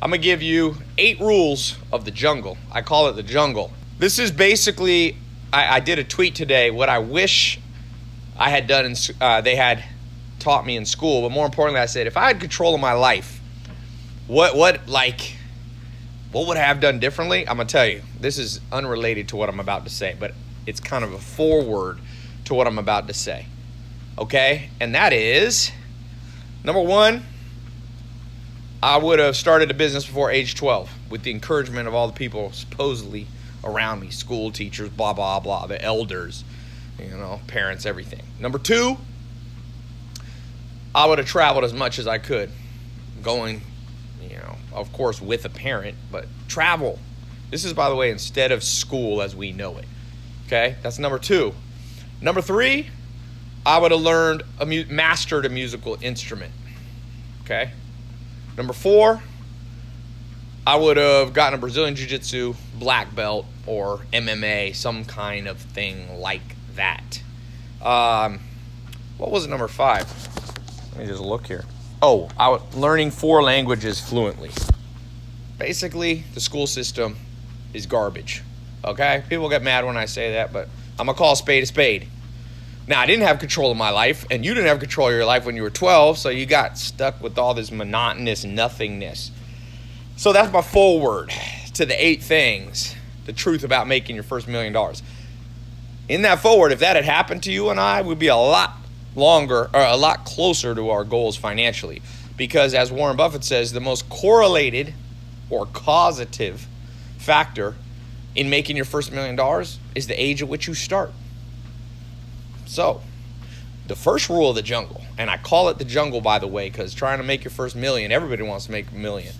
I'm going to give you 8 rules of the jungle. I call it the jungle. This is basically, I did a tweet today, what I wish I had done, they had taught me in school. But more importantly, I said, if I had control of my life, what would I have done differently? I'm going to tell you. This is unrelated to what I'm about to say, but it's kind of a foreword to what I'm about to say. Okay? And that is, number 1, I would have started a business before age 12 with the encouragement of all the people supposedly around me, school teachers, blah, blah, blah, the elders, parents, everything. Number 2, I would have traveled as much as I could, going, of course, with a parent, but travel. This is, by the way, instead of school as we know it. Okay? That's number 2. Number 3, I would have mastered a musical instrument. Okay? Number 4, I would have gotten a Brazilian Jiu-Jitsu black belt or MMA, some kind of thing like that. What was number 5? Let me just look here. Oh, learning 4 languages fluently. Basically, the school system is garbage. Okay? People get mad when I say that, but I'm going to call a spade a spade. Now, I didn't have control of my life, and you didn't have control of your life when you were 12, so you got stuck with all this monotonous nothingness. So that's my foreword to the 8 things, the truth about making your first $1 million. In that foreword, if that had happened to you and I, we'd be a lot closer to our goals financially. Because as Warren Buffett says, the most correlated or causative factor in making your first $1 million is the age at which you start. So, the first rule of the jungle, and I call it the jungle, by the way, because trying to make your first $1 million, everybody wants to make $1 million.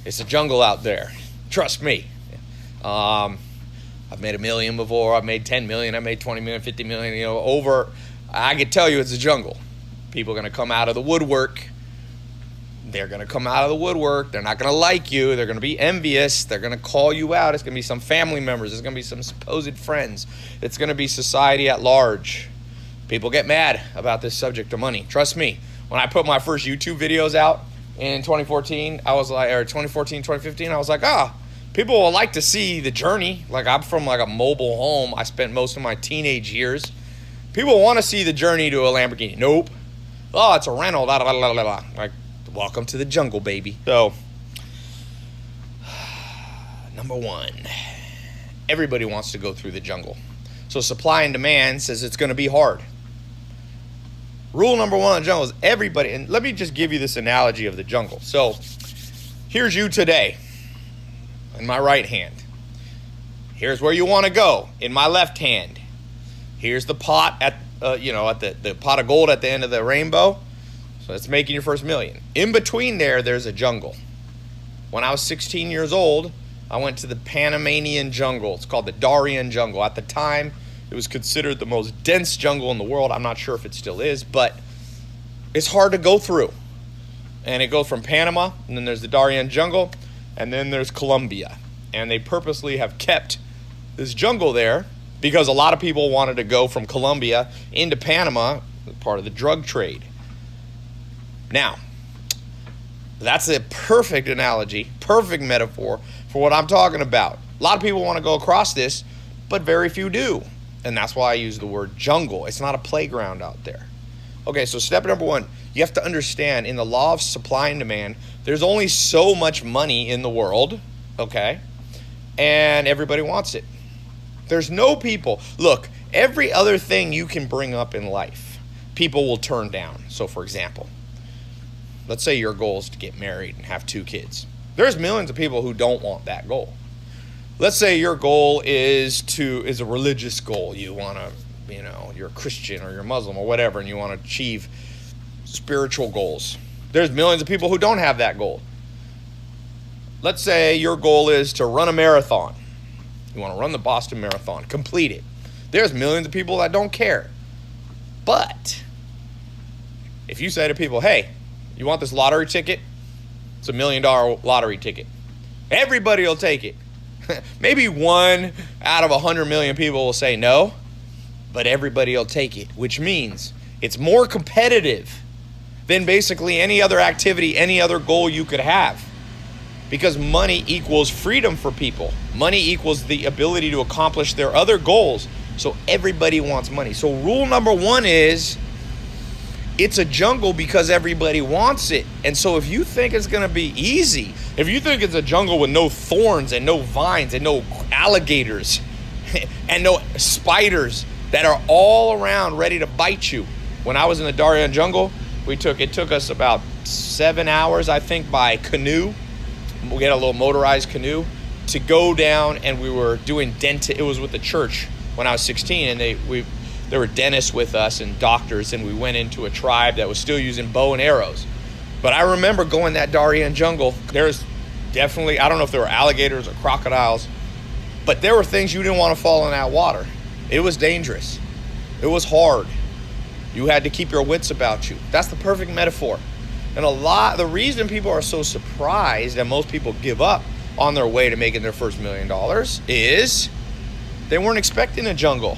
It's a jungle out there. Trust me. I've made $1 million before. I've made 10 million. I made 20 million, 50 million. I can tell you it's a jungle. People are going to come out of the woodwork. They're going to come out of the woodwork. They're not going to like you. They're going to be envious. They're going to call you out. It's going to be some family members. It's going to be some supposed friends. It's going to be society at large. People get mad about this subject of money. Trust me. When I put my first YouTube videos out in 2014, I was like, or 2014, 2015, I was like, people will like to see the journey. Like, I'm from a mobile home. I spent most of my teenage years. People want to see the journey to a Lamborghini. Nope. Oh, it's a rental. Blah, blah, blah, blah. Like, welcome to the jungle, baby. So, number 1, everybody wants to go through the jungle. So supply and demand says it's going to be hard. Rule number 1 of the jungle is everybody, and let me just give you this analogy of the jungle. So here's you today in my right hand. Here's where you want to go in my left hand. Here's the pot at the pot of gold at the end of the rainbow. So it's making your first $1 million. In between there's a jungle. When I was 16 years old, I went to the Panamanian jungle. It's called the Darien jungle. At the time, it was considered the most dense jungle in the world. I'm not sure if it still is, but it's hard to go through. And it goes from Panama, and then there's the Darien jungle, and then there's Colombia. And they purposely have kept this jungle there because a lot of people wanted to go from Colombia into Panama, part of the drug trade. Now, that's a perfect analogy, perfect metaphor for what I'm talking about. A lot of people want to go across this, but very few do. And that's why I use the word jungle. It's not a playground out there. Okay, so step number 1, you have to understand in the law of supply and demand, there's only so much money in the world, okay? And everybody wants it. There's no people. Look, every other thing you can bring up in life, people will turn down. So for example, let's say your goal is to get married and have 2 kids. There's millions of people who don't want that goal. Let's say your goal is a religious goal. You want to, you're a Christian or you're Muslim or whatever, and you want to achieve spiritual goals. There's millions of people who don't have that goal. Let's say your goal is to run a marathon. You want to run the Boston Marathon, complete it. There's millions of people that don't care. But if you say to people, hey, you want this lottery ticket? It's $1 million lottery ticket. Everybody will take it. Maybe 1 out of 100 million people will say no, but everybody will take it, which means it's more competitive than basically any other activity, any other goal you could have. because money equals freedom for people. Money equals the ability to accomplish their other goals. So everybody wants money. So rule number one is, it's a jungle because everybody wants it. And so if you think it's going to be easy, if you think it's a jungle with no thorns and no vines and no alligators and no spiders that are all around ready to bite you. When I was in the Darien jungle, it took us about 7 hours, I think, by canoe. We had a little motorized canoe to go down, and we were doing it was with the church when I was 16, and there were dentists with us and doctors, and we went into a tribe that was still using bow and arrows. But I remember going that Darien jungle. There's definitely, I don't know if there were alligators or crocodiles, but there were things you didn't want to fall in that water. It was dangerous. It was hard. You had to keep your wits about you. That's the perfect metaphor. And the reason people are so surprised that most people give up on their way to making their first $1 million is they weren't expecting a jungle.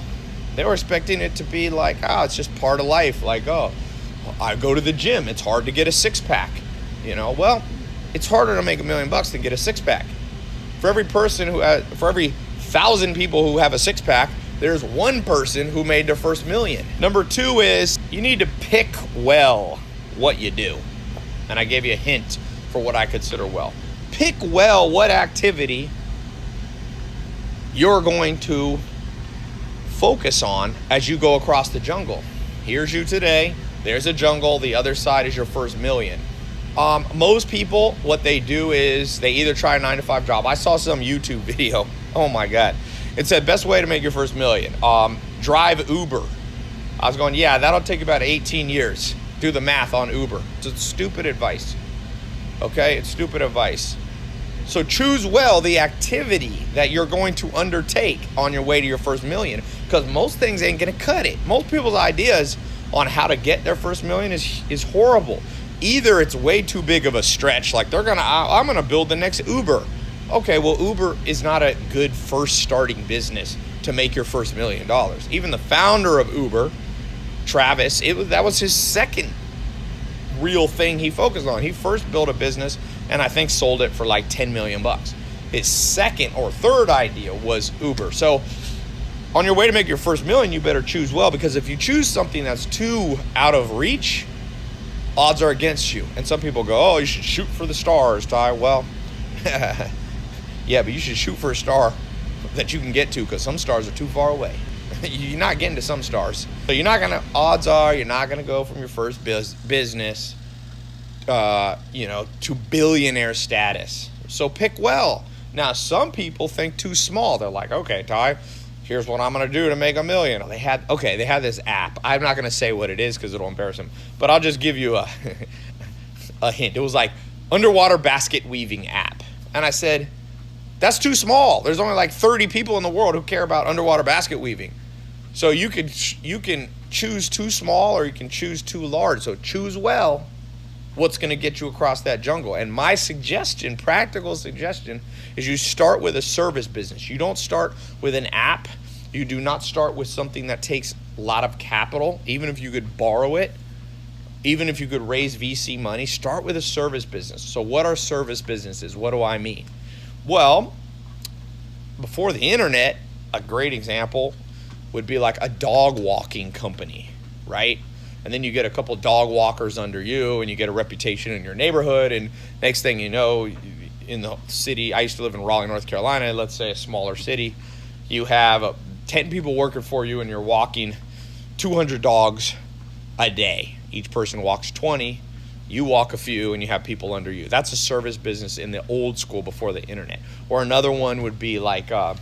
They were expecting it to be like, it's just part of life. Like, I go to the gym. It's hard to get a six-pack. Well, it's harder to make $1 million than get a six-pack. For every 1,000 people who have a six-pack, there's one person who made their first $1 million. Number two is, you need to pick well what you do. And I gave you a hint for what I consider well. Pick well what activity you're going to focus on as you go across the jungle. Here's you today. There's a jungle. The other side is your first $1 million. Most people, what they do is they either try a 9-to-5 job. I saw some YouTube video. Oh my God. It said best way to make your first $1 million. Drive Uber. I was going, yeah, that'll take about 18 years. Do the math on Uber. It's stupid advice. Okay, it's stupid advice. So choose well the activity that you're going to undertake on your way to your first $1 million, because most things ain't gonna cut it. Most people's ideas on how to get their first $1 million is horrible. Either it's way too big of a stretch, like I'm gonna build the next Uber. Okay, well, Uber is not a good first starting business to make your first $1 million. Even the founder of Uber, Travis, that was his second real thing he focused on. He first built a business and I think sold it for like 10 million bucks. His second or third idea was Uber. So on your way to make your first $1 million, you better choose well, because if you choose something that's too out of reach, odds are against you. And some people go, you should shoot for the stars, Ty. Well, yeah, but you should shoot for a star that you can get to, because some stars are too far away. You're not getting to some stars. So odds are you're not gonna go from your first business, to billionaire status. So pick well. Now, some people think too small. They're like, okay, Ty, here's what I'm gonna do to make $1 million. They had this app. I'm not gonna say what it is because it'll embarrass them, but I'll just give you a hint. It was like underwater basket weaving app. And I said, that's too small. There's only like 30 people in the world who care about underwater basket weaving. So you can choose too small or you can choose too large. So choose well what's going to get you across that jungle. And my suggestion, practical suggestion, is you start with a service business. You don't start with an app. You do not start with something that takes a lot of capital, even if you could borrow it, even if you could raise VC money. Start with a service business. So what are service businesses? What do I mean? Well, before the internet, a great example would be like a dog walking company, right? And then you get a couple dog walkers under you and you get a reputation in your neighborhood, and next thing you know, in the city, I used to live in Raleigh, North Carolina, let's say a smaller city, you have 10 people working for you and you're walking 200 dogs a day. Each person walks 20, you walk a few, and you have people under you. That's a service business in the old school before the internet. Or another one would be like a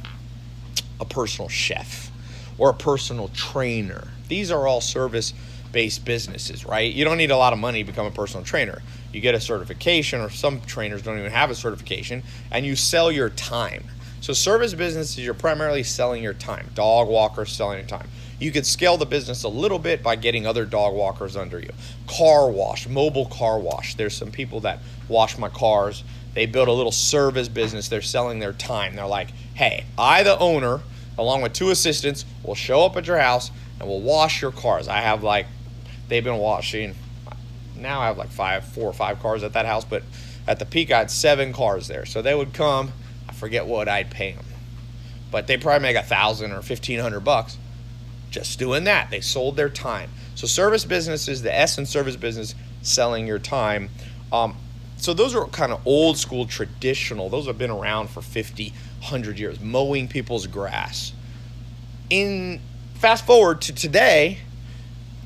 personal chef or a personal trainer. These are all service-based businesses, right? You don't need a lot of money to become a personal trainer. You get a certification, or some trainers don't even have a certification, and you sell your time. So service businesses, you're primarily selling your time. Dog walkers, selling your time. You could scale the business a little bit by getting other dog walkers under you. Car wash, mobile car wash. There's some people that wash my cars. They build a little service business. They're selling their time. They're like, hey, I, the owner, along with 2 assistants, will show up at your house and will wash your cars. I have they've been washing, now I have 4 or 5 cars at that house, but At the peak, I had 7 cars there. So they would come, I forget what I'd pay them, but they probably make $1,000 or $1,500 just doing that. They sold their time. So service business is the S in service business, selling your time. So those are kind of old school, traditional. Those have been around for 50, 100 years, mowing people's grass. Fast forward to today,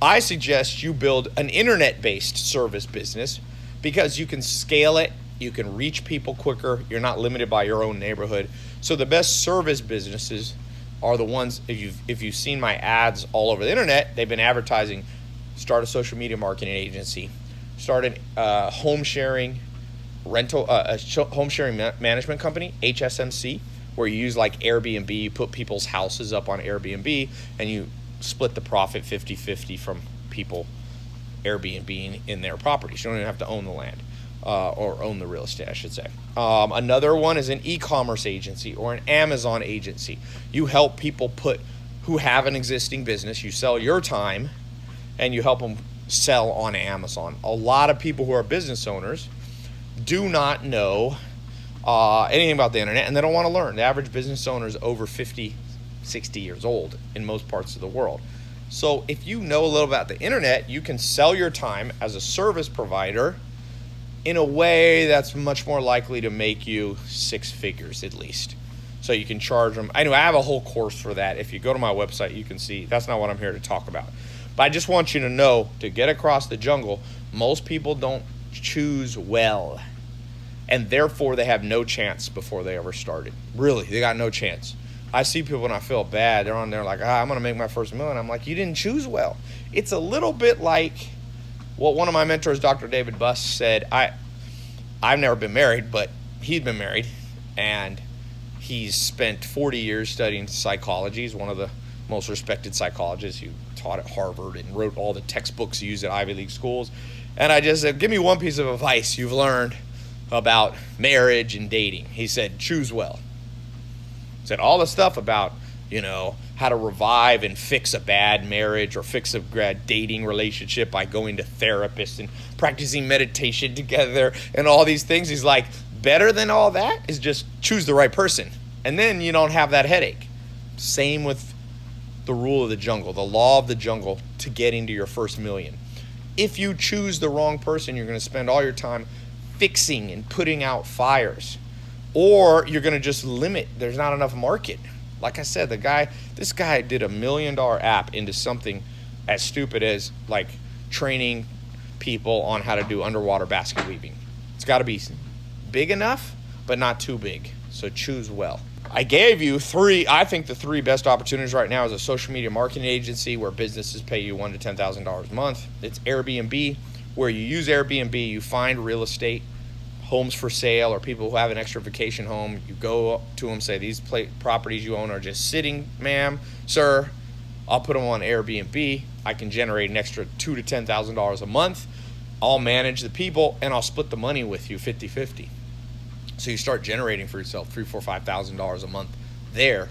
I suggest you build an internet-based service business because you can scale it, you can reach people quicker, you're not limited by your own neighborhood. So the best service businesses are the ones, if you've seen my ads all over the internet, they've been advertising, start a social media marketing agency, start a home sharing home sharing management company, HSMC, where you use like Airbnb, you put people's houses up on Airbnb and you split the profit 50-50 from people Airbnb in their properties. You don't even have to own the land or own the real estate, I should say. Another one is an e-commerce agency or an Amazon agency. You help people who have an existing business, you sell your time and you help them sell on Amazon. A lot of people who are business owners do not know anything about the internet and they don't want to learn. The average business owner is over 50, 60 years old in most parts of the world. So if you know a little about the internet, you can sell your time as a service provider in a way that's much more likely to make you 6 figures at least. So you can charge them. Anyway, I have a whole course for that. If you go to my website, you can see. That's not what I'm here to talk about. But I just want you to know, to get across the jungle, most people don't choose well. And therefore, they have no chance before they ever started. Really, they got no chance. I see people and I feel bad. They're on there like, I'm going to make my first million. I'm like, you didn't choose well. It's a little bit like what one of my mentors, Dr. David Buss, said. I've never been married, but he'd been married. And he's spent 40 years studying psychology. He's one of the most respected psychologists. He taught at Harvard and wrote all the textbooks used at Ivy League schools. And I just said, give me one piece of advice you've learned about marriage and dating. He said, choose well. He said all the stuff about, how to revive and fix a bad marriage or fix a bad dating relationship by going to therapists and practicing meditation together and all these things. He's like, better than all that is just choose the right person. And then you don't have that headache. Same with the rule of the jungle, the law of the jungle to getting to your first million. If you choose the wrong person, you're going to spend all your time fixing and putting out fires, or you're going to just limit. There's not enough market. Like I said, this guy did $1 million app into something as stupid as like training people on how to do underwater basket weaving. It's got to be big enough, but not too big. So choose well. I gave you the 3 best opportunities right now is a social media marketing agency where businesses pay you $1,000 to $10,000 a month. It's Airbnb, where you use Airbnb, you find real estate, homes for sale, or people who have an extra vacation home. You go to them, say, these properties you own are just sitting, ma'am, sir. I'll put them on Airbnb. I can generate an extra $2,000 to $10,000 a month. I'll manage the people, and I'll split the money with you 50-50. So you start generating for yourself $3,000, $4,000, $5,000 a month there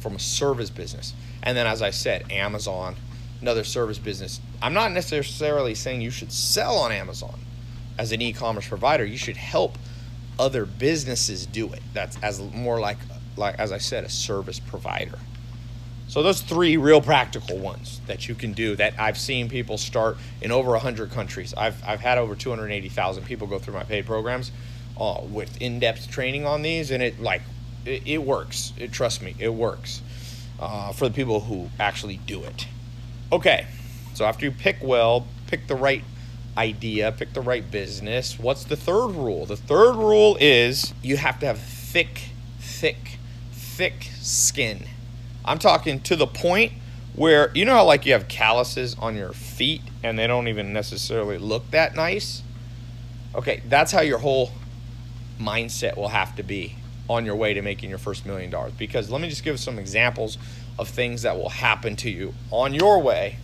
from a service business. And then, as I said, Amazon, another service business. I'm not necessarily saying you should sell on Amazon as an e-commerce provider. You should help other businesses do it. That's as more like as I said, a service provider. So those 3 real practical ones that you can do that I've seen people start in over 100 countries. I've had over 280,000 people go through my paid programs with in-depth training on these, and it works. Trust me, it works for the people who actually do it. Okay, so after you pick well, pick the right idea, pick the right business. What's the third rule? The third rule is you have to have thick skin. I'm talking to the point where, how you have calluses on your feet and they don't even necessarily look that nice? Okay, that's how your whole mindset will have to be on your way to making your first $1 million. Because let me just give some examples of things that will happen to you on your way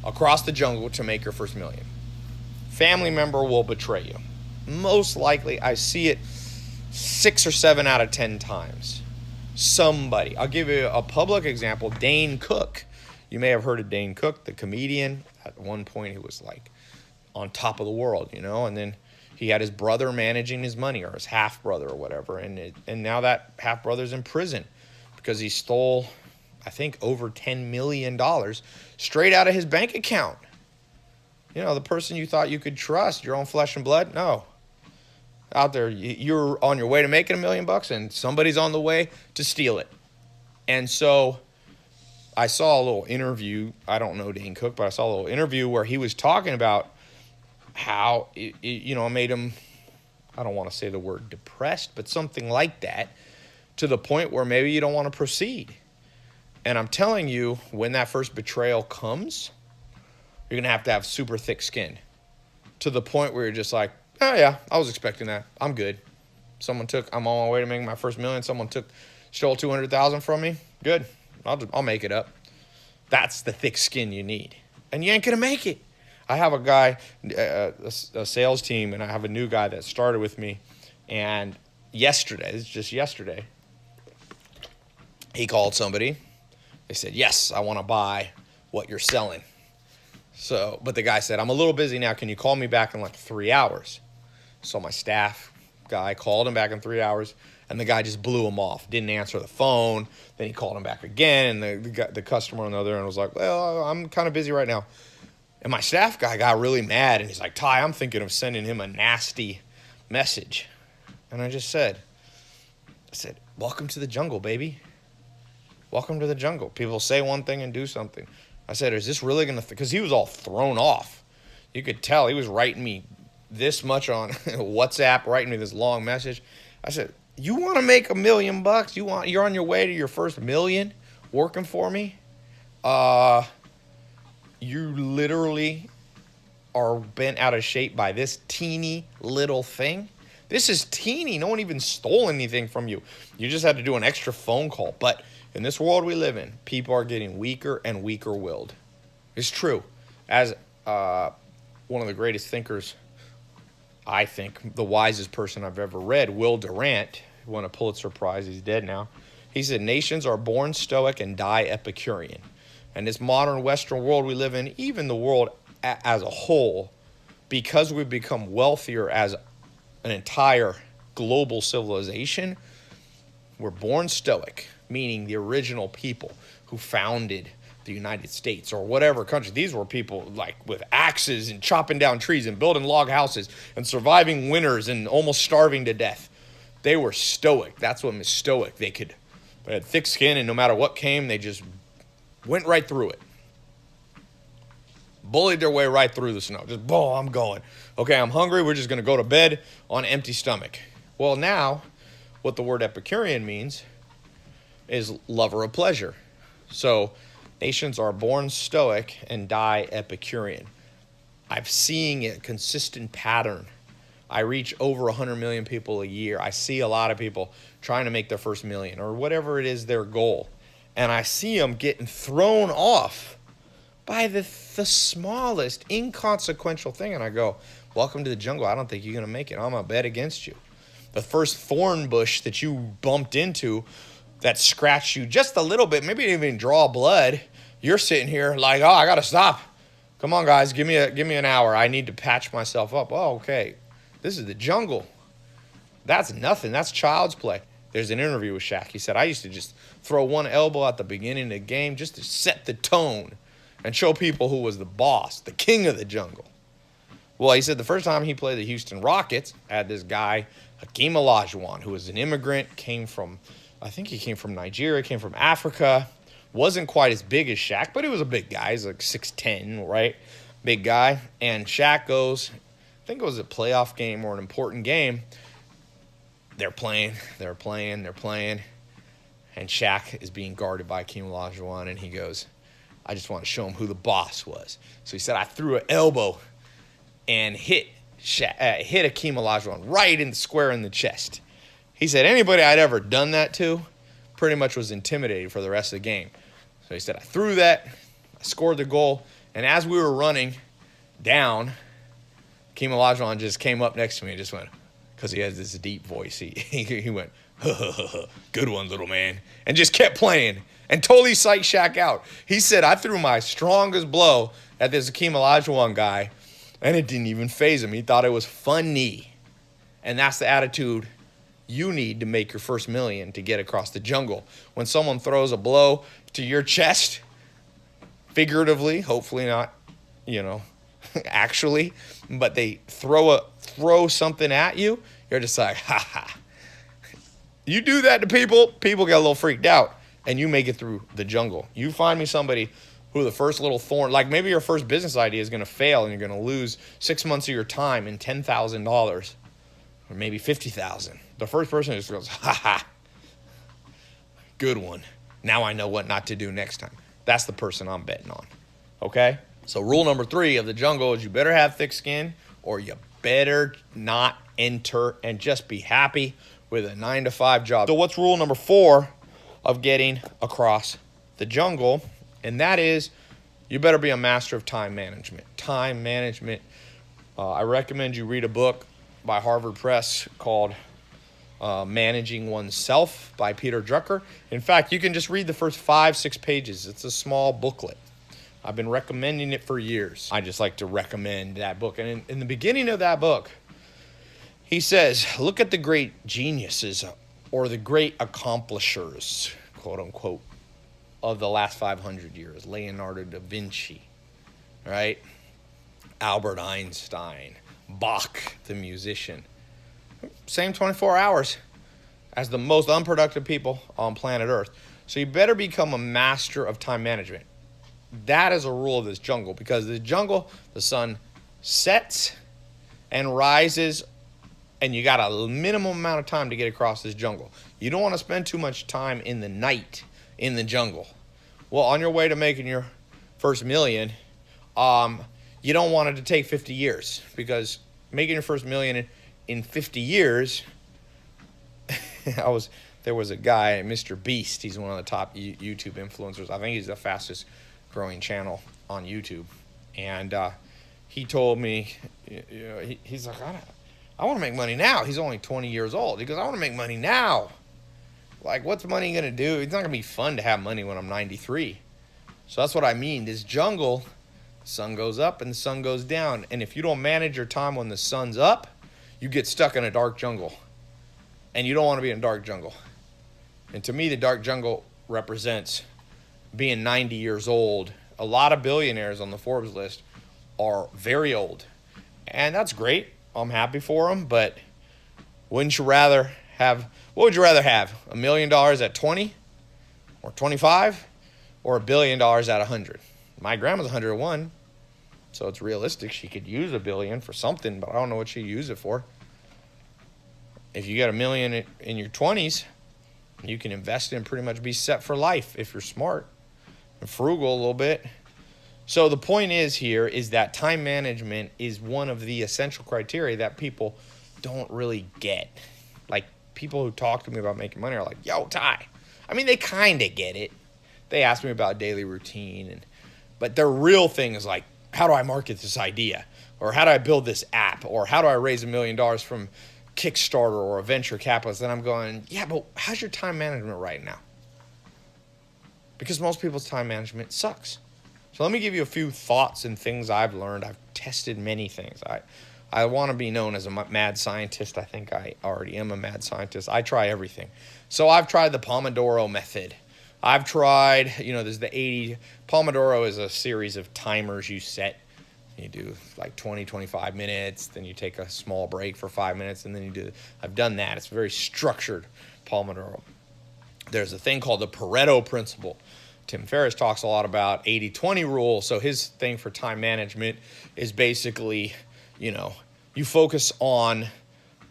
across the jungle to make your first million. Family member will betray you. Most likely, I see it 6 or 7 out of 10 times. Somebody. I'll give you a public example. Dane Cook. You may have heard of Dane Cook, the comedian. At one point, he was like on top of the world, and then He had his brother managing his money, or his half brother or whatever, and now that half brother's in prison because he stole, I think, over $10 million straight out of his bank account. You know, the person you thought you could trust, your own flesh and blood, no. Out there, you're on your way to making $1 million, and somebody's on the way to steal it. And so I saw a little interview. I don't know Dane Cook, but I saw a little interview where he was talking about how it made him, I don't want to say the word depressed, but something like that, to the point where maybe you don't want to proceed. And I'm telling you, when that first betrayal comes, you're going to have super thick skin, to the point where you're just like, oh yeah, I was expecting that. I'm good. I'm on my way to making my first $1 million. Someone stole $200,000 from me. Good. I'll make it up. That's the thick skin you need. And you ain't going to make it. I have a guy, a sales team, and I have a new guy that started with me. And it's just yesterday, he called somebody. They said, yes, I want to buy what you're selling. So, but the guy said, I'm a little busy now. Can you call me back in like 3 hours? So my staff guy called him back in 3 hours, and the guy just blew him off. Didn't answer the phone. Then he called him back again, and the customer on the other end was like, well, I'm kind of busy right now. And my staff guy got really mad, and he's like, Ty, I'm thinking of sending him a nasty message. And I said, welcome to the jungle, baby. Welcome to the jungle. People say one thing and do something. I said, is this really going to, because he was all thrown off. You could tell he was writing me this much on WhatsApp, writing me this long message. I said, you want to make $1 million? You're on your way to your first $1 million working for me? You literally are bent out of shape by this teeny little thing. This is teeny. No one even stole anything from you. You just had to do an extra phone call. But in this world we live in, people are getting weaker and weaker willed. It's true. As one of the greatest thinkers, I think, the wisest person I've ever read, Will Durant, who won a Pulitzer Prize, he's dead now. He said, nations are born stoic and die Epicurean. And this modern Western world we live in, even the world as a whole, because we've become wealthier as an entire global civilization, we're born stoic, meaning the original people who founded the United States or whatever country. These were people like with axes and chopping down trees and building log houses and surviving winters and almost starving to death. They were stoic. That's what was stoic. They had thick skin, and no matter what came, they just went right through it. Bullied their way right through the snow. Just, I'm going. Okay, I'm hungry. We're just going to go to bed on an empty stomach. Well, now, what the word Epicurean means is lover of pleasure. So, nations are born stoic and die Epicurean. I'm seeing a consistent pattern. I reach over 100 million people a year. I see a lot of people trying to make their first $1 million or whatever it is their goal. And I see them getting thrown off by the smallest inconsequential thing. And I go, welcome to the jungle. I don't think you're going to make it. I'm going to bet against you. The first thorn bush that you bumped into that scratched you just a little bit, maybe didn't even draw blood, you're sitting here like, I got to stop. Come on, guys, give me an hour. I need to patch myself up. Oh, okay. This is the jungle. That's nothing. That's child's play. There's an interview with Shaq. He said, I used to just throw one elbow at the beginning of the game just to set the tone and show people who was the boss, the king of the jungle. Well, he said the first time he played the Houston Rockets, had this guy, Hakeem Olajuwon, who was an immigrant, came from Nigeria, came from Africa, wasn't quite as big as Shaq, but he was a big guy. He's like 6'10", right? Big guy. And Shaq goes, I think it was a playoff game or an important game. They're playing. And Shaq is being guarded by Hakeem Olajuwon, and he goes, I just want to show him who the boss was. So he said, I threw an elbow and hit Hakeem Olajuwon right in the square in the chest. He said anybody I'd ever done that to pretty much was intimidated for the rest of the game. So he said, I threw that, I scored the goal, and as we were running down, Hakeem Olajuwon just came up next to me and just went, because he has this deep voice, he went, good one, little man, and just kept playing and totally psyched Shaq out. He said, I threw my strongest blow at this Hakeem Olajuwon guy, and it didn't even faze him. He thought it was funny. And that's the attitude you need to make your first million to get across the jungle. When someone throws a blow to your chest, figuratively, hopefully not, actually, but they throw something at you, you're just like, ha ha. You do that to people get a little freaked out, and you make it through the jungle. You find me somebody who the first little thorn, like maybe your first business idea is going to fail and you're going to lose 6 months of your time and $10,000 or maybe $50,000. The first person just goes, ha ha, good one. Now I know what not to do next time. That's the person I'm betting on, okay? So rule number 3 of the jungle is you better have thick skin or you better not enter and just be happy with a 9-to-5 job. So what's rule number 4 of getting across the jungle? And that is you better be a master of time management. Time management. I recommend you read a book by Harvard Press called Managing Oneself by Peter Drucker. In fact, you can just read the first 5-6 pages. It's a small booklet. I've been recommending it for years. I just like to recommend that book. And in the beginning of that book, he says, look at the great geniuses or the great accomplishers, quote unquote, of the last 500 years. Leonardo da Vinci, right? Albert Einstein, Bach, the musician. Same 24 hours as the most unproductive people on planet Earth. So you better become a master of time management. That is a rule of this jungle, because the jungle, the sun sets and rises, and you got a minimum amount of time to get across this jungle. You don't want to spend too much time in the night in the jungle. Well, on your way to making your first million, you don't want it to take 50 years, because making your first million in 50 years, there was a guy, Mr. Beast. He's one of the top YouTube influencers. I think he's the fastest growing channel on YouTube. And he told me, he's like, I want to make money now. He's only 20 years old. He goes, I want to make money now. Like, what's money going to do? It's not going to be fun to have money when I'm 93. So that's what I mean. This jungle, the sun goes up and the sun goes down. And if you don't manage your time when the sun's up, you get stuck in a dark jungle. And you don't want to be in a dark jungle. And to me, the dark jungle represents being 90 years old. A lot of billionaires on the Forbes list are very old. And that's great. I'm happy for them. But what would you rather have? $1 million at 20 or 25 or $1 billion at 100? My grandma's 101. So it's realistic. She could use $1 billion for something, but I don't know what she'd use it for. If you get $1 million in your 20s, you can invest in and pretty much be set for life if you're smart and frugal a little bit. So the point is that time management is one of the essential criteria that people don't really get. Like, people who talk to me about making money are like, yo, Ty. I mean, they kind of get it. They ask me about daily routine, but their real thing is like, how do I market this idea? Or how do I build this app? Or how do I raise $1 million from Kickstarter or a venture capitalist? And I'm going, yeah, but how's your time management right now? Because most people's time management sucks. So let me give you a few thoughts and things I've learned. I've tested many things. I want to be known as a mad scientist. I think I already am a mad scientist. I try everything. So I've tried the Pomodoro method. I've tried, there's the 80. Pomodoro is a series of timers you set. You do like 20, 25 minutes, then you take a small break for 5 minutes, and then you do. I've done that. It's very structured, Pomodoro. There's a thing called the Pareto principle. Tim Ferriss talks a lot about 80-20 rule. So his thing for time management is basically, you focus on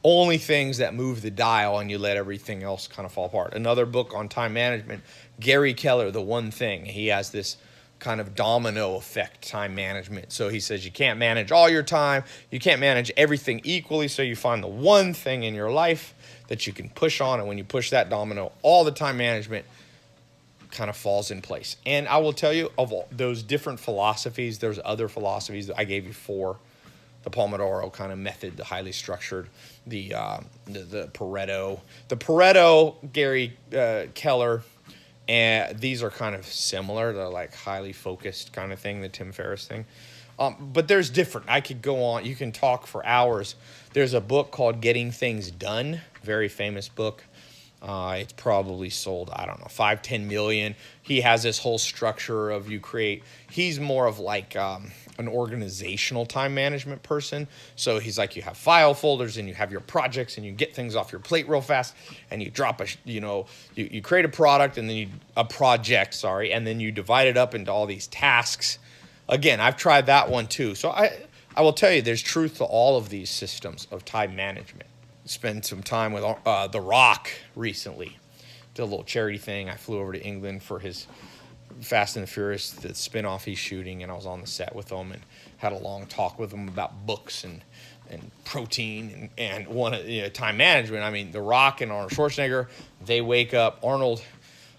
only things that move the dial and you let everything else kind of fall apart. Another book on time management, Gary Keller, The One Thing. He has this kind of domino effect time management. So he says you can't manage all your time. You can't manage everything equally. So you find the one thing in your life that you can push on. And when you push that domino, all the time management kind of falls in place. And I will tell you, of all those different philosophies, there's other philosophies. I gave you 4. The Pomodoro kind of method, the highly structured, the Pareto. The Pareto, Gary Keller, and these are kind of similar. They're like highly focused kind of thing, the Tim Ferriss thing. But there's different. I could go on. You can talk for hours. There's a book called Getting Things Done, very famous book. It's probably sold, I don't know, 5-10 million. He has this whole structure of he's more of like an organizational time management person. So he's like, you have file folders and you have your projects and you get things off your plate real fast and you drop you create a product and then a project, and then you divide it up into all these tasks. Again, I've tried that one too. So I will tell you, there's truth to all of these systems of time management. Spent some time with The Rock recently. Did a little charity thing. I flew over to England for his Fast and the Furious, the spinoff he's shooting, and I was on the set with him and had a long talk with him about books and protein and time management. I mean, The Rock and Arnold Schwarzenegger, they wake up. Arnold,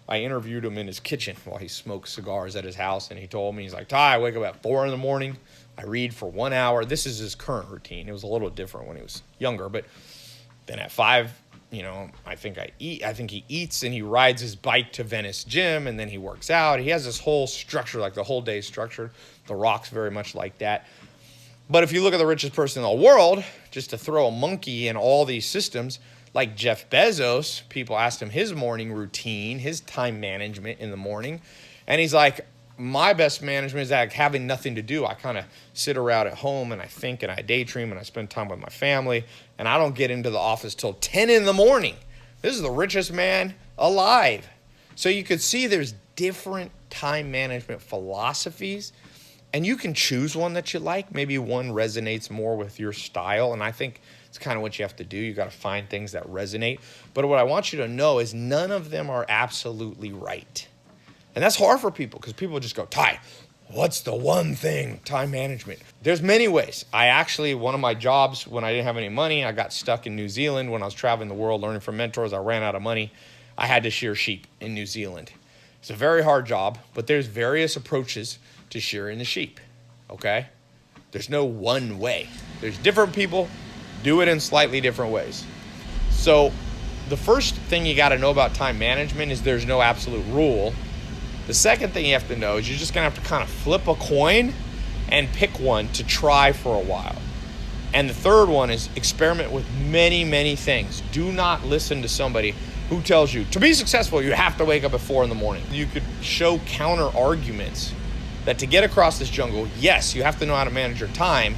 I interviewed him in his kitchen while he smoked cigars at his house, and he told me, he's like, Ty, I wake up at 4 in the morning. I read for 1 hour. This is his current routine. It was a little different when he was younger, but then at 5, I think he eats and he rides his bike to Venice Gym and then he works out. He has this whole structure, like the whole day structured. The Rock's very much like that. But if you look at the richest person in the world, just to throw a monkey in all these systems, like Jeff Bezos, people asked him his morning routine, his time management in the morning. And he's like, my best management is like having nothing to do. I kind of sit around at home and I think and I daydream and I spend time with my family, and I don't get into the office till 10 in the morning. This is the richest man alive. So you could see there's different time management philosophies, and you can choose one that you like. Maybe one resonates more with your style, and I think it's kind of what you have to do. You got to find things that resonate. But what I want you to know is none of them are absolutely right. And that's hard for people because people just go, Ty, what's the one thing? Time management. There's many ways. One of my jobs when I didn't have any money, I got stuck in New Zealand when I was traveling the world learning from mentors. I ran out of money. I had to shear sheep in New Zealand. It's a very hard job, but there's various approaches to shearing the sheep, okay? There's no one way. There's different people do it in slightly different ways. So the first thing you got to know about time management is there's no absolute rule. The second thing you have to know is you're just going to have to kind of flip a coin and pick one to try for a while. And the third one is experiment with many, many things. Do not listen to somebody who tells you to be successful, you have to wake up at 4 in the morning. You could show counter arguments that to get across this jungle, yes, you have to know how to manage your time,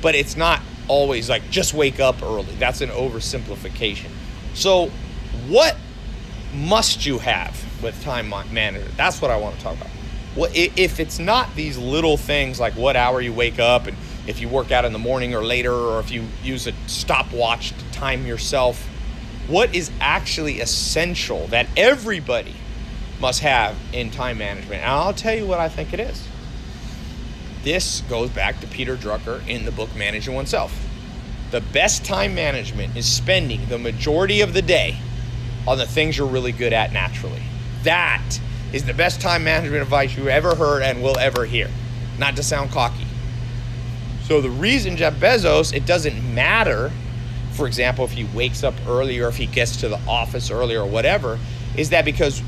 but it's not always like just wake up early. That's an oversimplification. So what must you have with time management? That's what I want to talk about. Well, if it's not these little things like what hour you wake up and if you work out in the morning or later, or if you use a stopwatch to time yourself, what is actually essential that everybody must have in time management? And I'll tell you what I think it is. This goes back to Peter Drucker in the book Managing Oneself. The best time management is spending the majority of the day on the things you're really good at naturally. That is the best time management advice you ever heard and will ever hear. Not to sound cocky. So the reason Jeff Bezos, it doesn't matter, for example, if he wakes up early or if he gets to the office early or whatever, is that because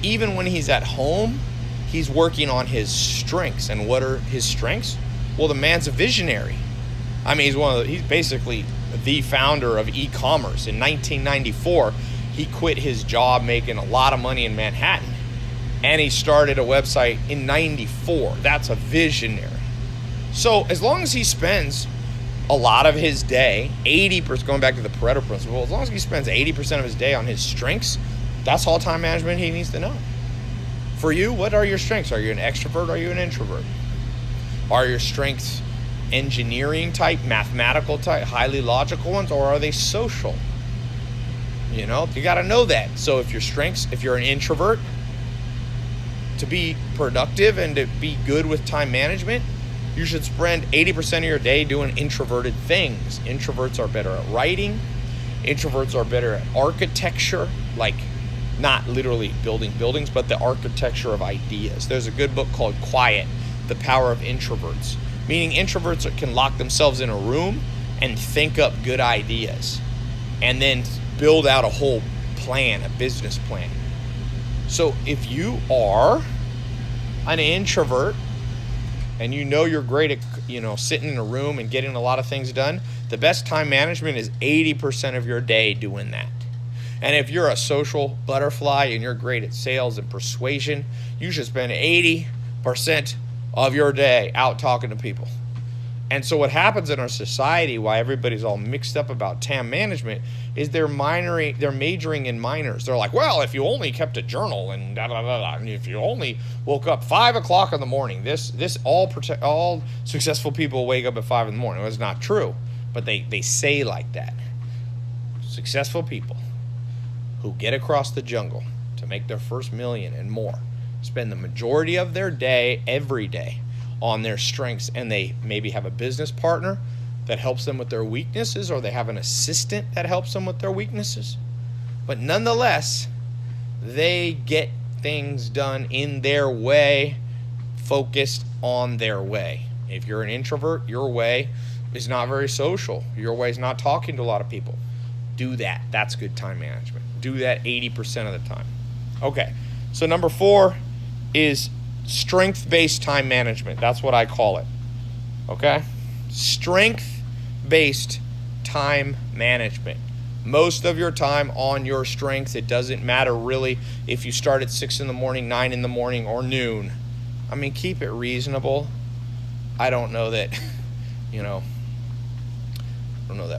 even when he's at home, he's working on his strengths. And what are his strengths? Well, the man's a visionary. I mean, he's basically the founder of e-commerce. In 1994, he quit his job making a lot of money in Manhattan, and he started a website in 94. That's a visionary. So as long as he spends a lot of his day, 80%, going back to the Pareto principle, as long as he spends 80% of his day on his strengths, that's all time management he needs to know. For you, what are your strengths? Are you an extrovert or are you an introvert? Are your strengths engineering type, mathematical type, highly logical ones, or are they social? You got to know that. So if you're an introvert, to be productive and to be good with time management, you should spend 80% of your day doing introverted things. Introverts are better at writing. Introverts are better at architecture, like not literally building buildings, but the architecture of ideas. There's a good book called Quiet, The Power of Introverts, meaning introverts can lock themselves in a room and think up good ideas and then build out a whole plan, a business plan. So if you are an introvert and you know you're great at, sitting in a room and getting a lot of things done, the best time management is 80% of your day doing that. And if you're a social butterfly and you're great at sales and persuasion, you should spend 80% of your day out talking to people. And so what happens in our society, why everybody's all mixed up about time management, is they're majoring in minors. They're like, well, if you only kept a journal and da da da da, and if you only woke up 5 o'clock in the morning, all successful people wake up at 5 in the morning. Well, it's not true, but they say like that. Successful people who get across the jungle to make their first million and more spend the majority of their day, every day, on their strengths, and they maybe have a business partner that helps them with their weaknesses, or they have an assistant that helps them with their weaknesses. But nonetheless, they get things done in their way, focused on their way. If you're an introvert, your way is not very social. Your way is not talking to a lot of people. Do that. That's good time management. Do that 80% of the time. Okay, so number 4 is strength-based time management. That's what I call it. Okay? Strength-based time management. Most of your time on your strengths. It doesn't matter really if you start at 6 in the morning, 9 in the morning, or noon. I mean, keep it reasonable. I don't know that,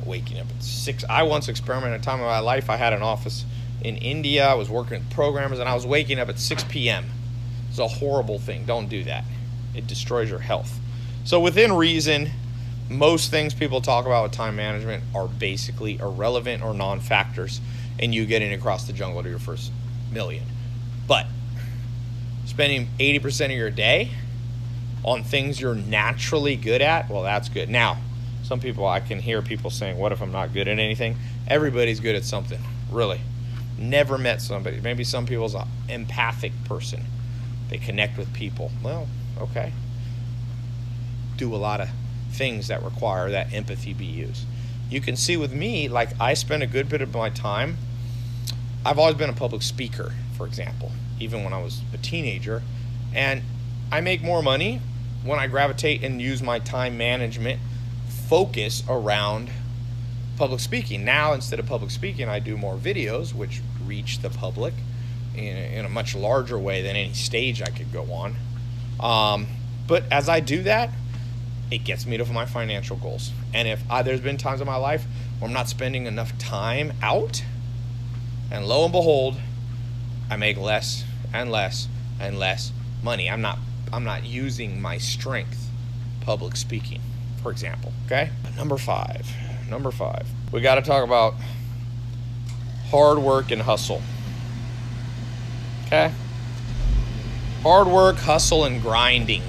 waking up at 6. I once experimented a time in my life. I had an office in India. I was working with programmers, and I was waking up at 6 p.m. It's a horrible thing. Don't do that. It destroys your health. So within reason, most things people talk about with time management are basically irrelevant or non-factors in you getting across the jungle to your first million. But spending 80% of your day on things you're naturally good at, well, that's good. Now, some people, I can hear people saying, what if I'm not good at anything? Everybody's good at something, really. Never met somebody. Maybe some people's an empathic person. They connect with people. Well, okay. Do a lot of things that require that empathy be used. You can see with me, like, I spend a good bit of my time. I've always been a public speaker, for example, even when I was a teenager. And I make more money when I gravitate and use my time management focus around public speaking. Now, instead of public speaking, I do more videos, which reach the public in a much larger way than any stage I could go on. But as I do that, it gets me to my financial goals. And there's been times in my life where I'm not spending enough time out, and lo and behold, I make less and less and less money. I'm not using my strength, public speaking, for example. Okay? Number five. We got to talk about hard work and hustle. Okay? Hard work, hustle, and grinding, ?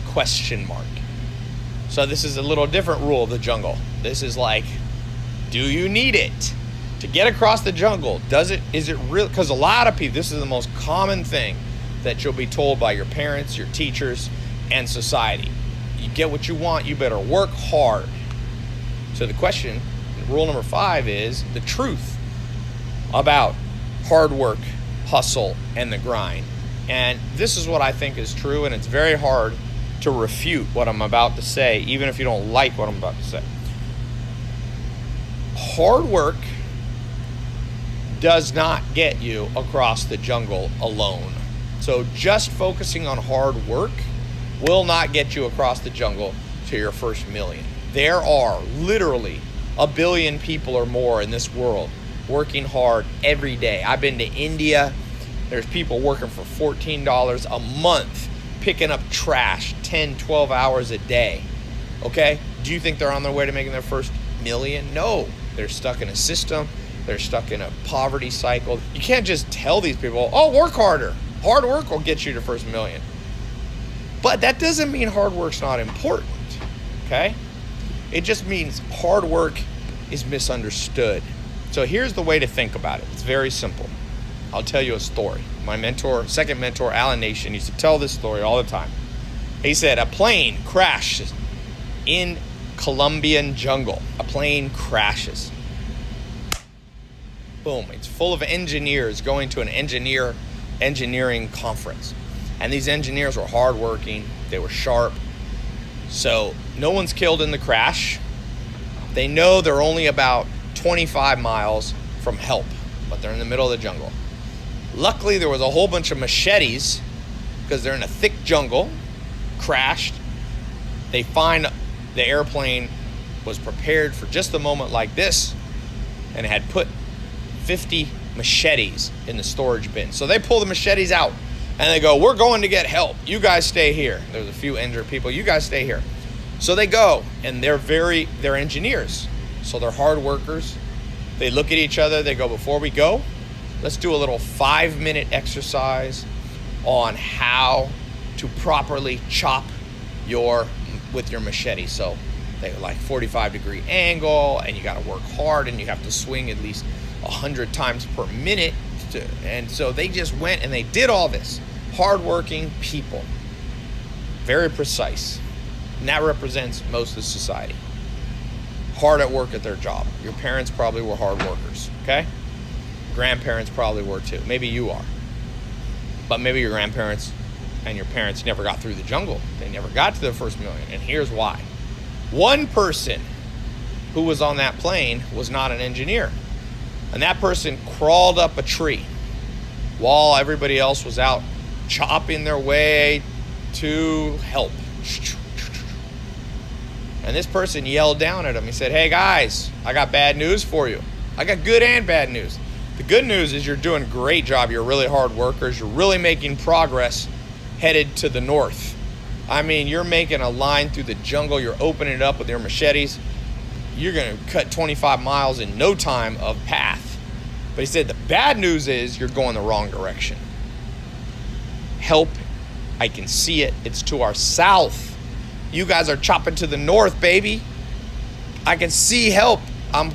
So this is a little different rule of the jungle. This is like, do you need it to get across the jungle? Is it real? Because a lot of people, this is the most common thing that you'll be told by your parents, your teachers, and society. You get what you want, you better work hard. So the question, rule number 5, is the truth about hard work, hustle, and the grind. And this is what I think is true, and it's very hard to refute what I'm about to say, even if you don't like what I'm about to say. Hard work does not get you across the jungle alone. So just focusing on hard work will not get you across the jungle to your first million. There are literally 1 billion people or more in this world working hard every day. I've been to India. There's people working for $14 a month, picking up trash 10, 12 hours a day. Okay? Do you think they're on their way to making their first million? No. They're stuck in a system. They're stuck in a poverty cycle. You can't just tell these people, oh, work harder. Hard work will get you to first million. But that doesn't mean hard work's not important. Okay? It just means hard work is misunderstood. So here's the way to think about it. It's very simple. I'll tell you a story. My second mentor, Alan Nation, used to tell this story all the time. He said, a plane crashes in Colombian jungle. A plane crashes. Boom. It's full of engineers going to an engineering conference. And these engineers were hardworking. They were sharp. So no one's killed in the crash. They know they're only about 25 miles from help, but they're in the middle of the jungle. Luckily, there was a whole bunch of machetes because they're in a thick jungle, crashed. They find the airplane was prepared for just a moment like this and had put 50 machetes in the storage bin. So they pull the machetes out and they go, we're going to get help. You guys stay here. There's a few injured people. You guys stay here. So they go, and they're engineers. So they're hard workers. They look at each other. They go, before we go, let's do a little 5-minute exercise on how to properly chop with your machete. So they like 45-degree angle, and you got to work hard, and you have to swing at least 100 times per minute. And so they just went and they did all this. Hardworking people, very precise. And that represents most of society. Hard at work at their job. Your parents probably were hard workers, okay? Grandparents probably were too. Maybe you are. But maybe your grandparents and your parents never got through the jungle. They never got to their first million. And here's why. One person who was on that plane was not an engineer. And that person crawled up a tree while everybody else was out chopping their way to help. And this person yelled down at him. He said, hey guys, I got bad news for you. I got good and bad news. The good news is you're doing a great job. You're really hard workers. You're really making progress headed to the north. I mean, you're making a line through the jungle. You're opening it up with your machetes. You're going to cut 25 miles in no time of path. But he said the bad news is you're going the wrong direction. Help, I can see it. It's to our south. You guys are chopping to the north, baby. I can see help. I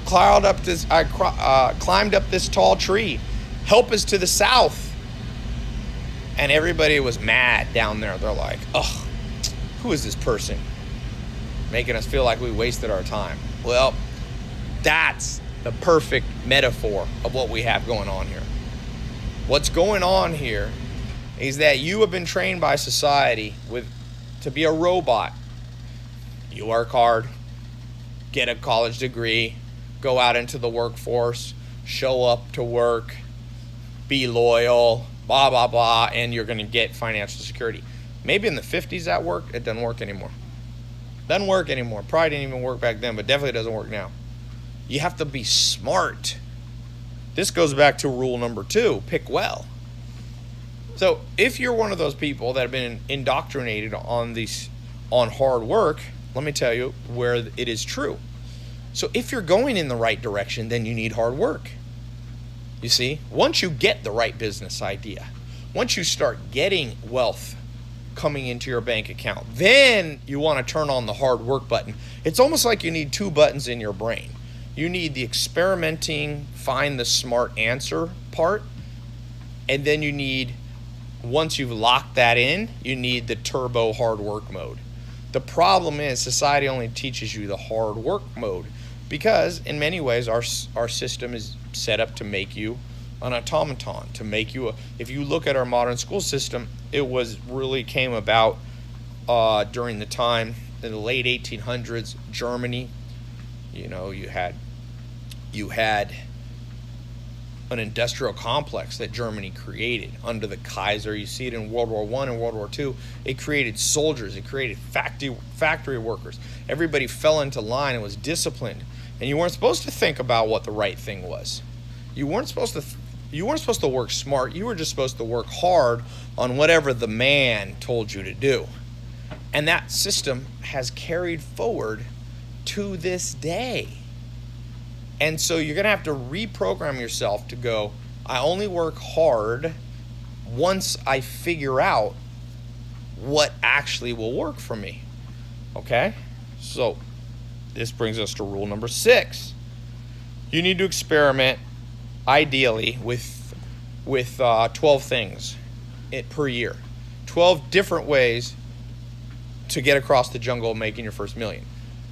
climbed up this tall tree. Help is to the south. And everybody was mad down there. They're like, ugh, who is this person? Making us feel like we wasted our time. Well, that's the perfect metaphor of what we have going on here. What's going on here is that you have been trained by society to be a robot. You work hard, get a college degree, go out into the workforce, show up to work, be loyal, blah, blah, blah, and you're going to get financial security. Maybe in the 50s that worked. It doesn't work anymore. Doesn't work anymore. Probably didn't even work back then, but definitely doesn't work now. You have to be smart. This goes back to rule number 2, pick well. So if you're one of those people that have been indoctrinated on hard work, let me tell you where it is true. So if you're going in the right direction, then you need hard work. You see, once you get the right business idea, once you start getting wealth coming into your bank account, then you want to turn on the hard work button. It's almost like you need 2 buttons in your brain. You need the experimenting, find the smart answer part, and then you need, once you've locked that in, you need the turbo hard work mode. The problem is society only teaches you the hard work mode because in many ways our system is set up to make you an automaton, to make you if you look at our modern school system, it really came about during the time in the late 1800s, Germany. You know, you had an industrial complex that Germany created under the Kaiser. You see it in World War I and World War II. It created soldiers. It created factory workers. Everybody fell into line and was disciplined. And you weren't supposed to think about what the right thing was. You weren't supposed to work smart. You were just supposed to work hard on whatever the man told you to do. And that system has carried forward to this day. And so you're going to have to reprogram yourself to go, I only work hard once I figure out what actually will work for me. Okay? So this brings us to rule number 6. You need to experiment, ideally, with 12 things per year. 12 different ways to get across the jungle making your first million.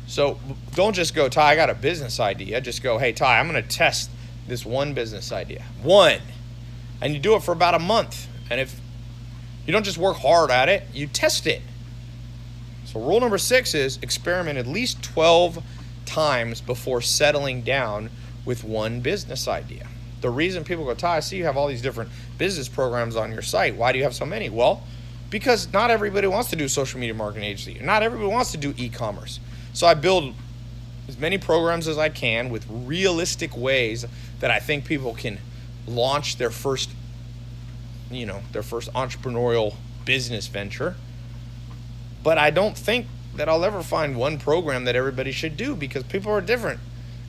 So don't just go, Ty, I got a business idea. Just go, hey, Ty, I'm going to test this one business idea. One. And you do it for about a month. And if you don't just work hard at it, you test it. So So rule number 6 is experiment at least 12 times before settling down with one business idea. The reason people go, Ty, I see you have all these different business programs on your site. Why do you have so many? Well, because not everybody wants to do social media marketing agency. Not everybody wants to do e-commerce. So I build as many programs as I can with realistic ways that I think people can launch their first entrepreneurial business venture. But I don't think that I'll ever find one program that everybody should do, because people are different.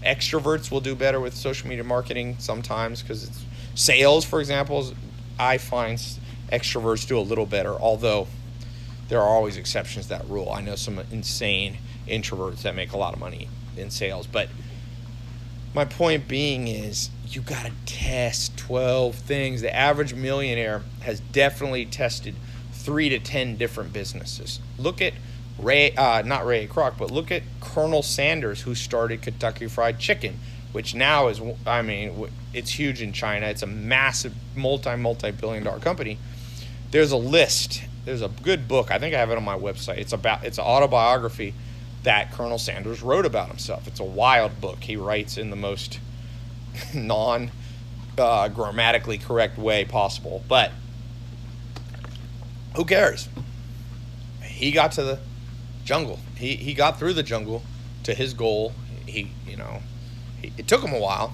Extroverts will do better with social media marketing sometimes, because it's sales, for example, I find extroverts do a little better, although there are always exceptions to that rule. I know some insane introverts that make a lot of money in sales. But my point being is, you got to test 12 things. The average millionaire has definitely tested 3 to 10 different businesses. Look at not Ray Kroc, but look at Colonel Sanders, who started Kentucky Fried Chicken, which now is, it's huge in China. It's a massive multi-billion dollar company. There's a list. There's a good book. I think I have it on my website. It's an autobiography that Colonel Sanders wrote about himself. It's a wild book. He writes in the most grammatically correct way possible. But who cares? He got to the jungle. He got through the jungle to his goal. It took him a while.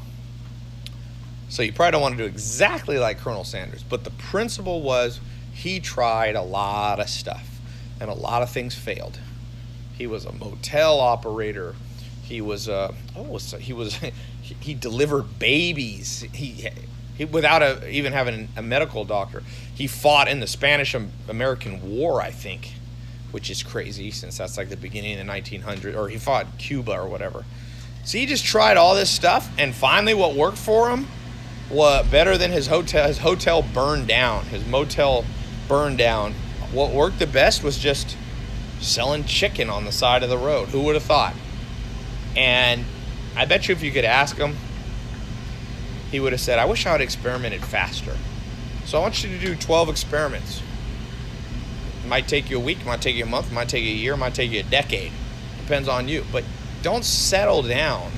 So you probably don't want to do exactly like Colonel Sanders. But the principle was, he tried a lot of stuff, and a lot of things failed. He was a motel operator. He delivered babies. He without even having a medical doctor. He fought in the Spanish-American War, I think, which is crazy since that's like the beginning of the 1900s. Or he fought Cuba or whatever. So he just tried all this stuff, and finally, what worked for him was better than his hotel. His hotel burned down. His motel burned down. What worked the best was just selling chicken on the side of the road. Who would have thought? And I bet you if you could ask him, he would have said, I wish I had experimented faster. So I want you to do 12 experiments. It might take you a week, it might take you a month, it might take you a year, it might take you a decade. Depends on you. But don't settle down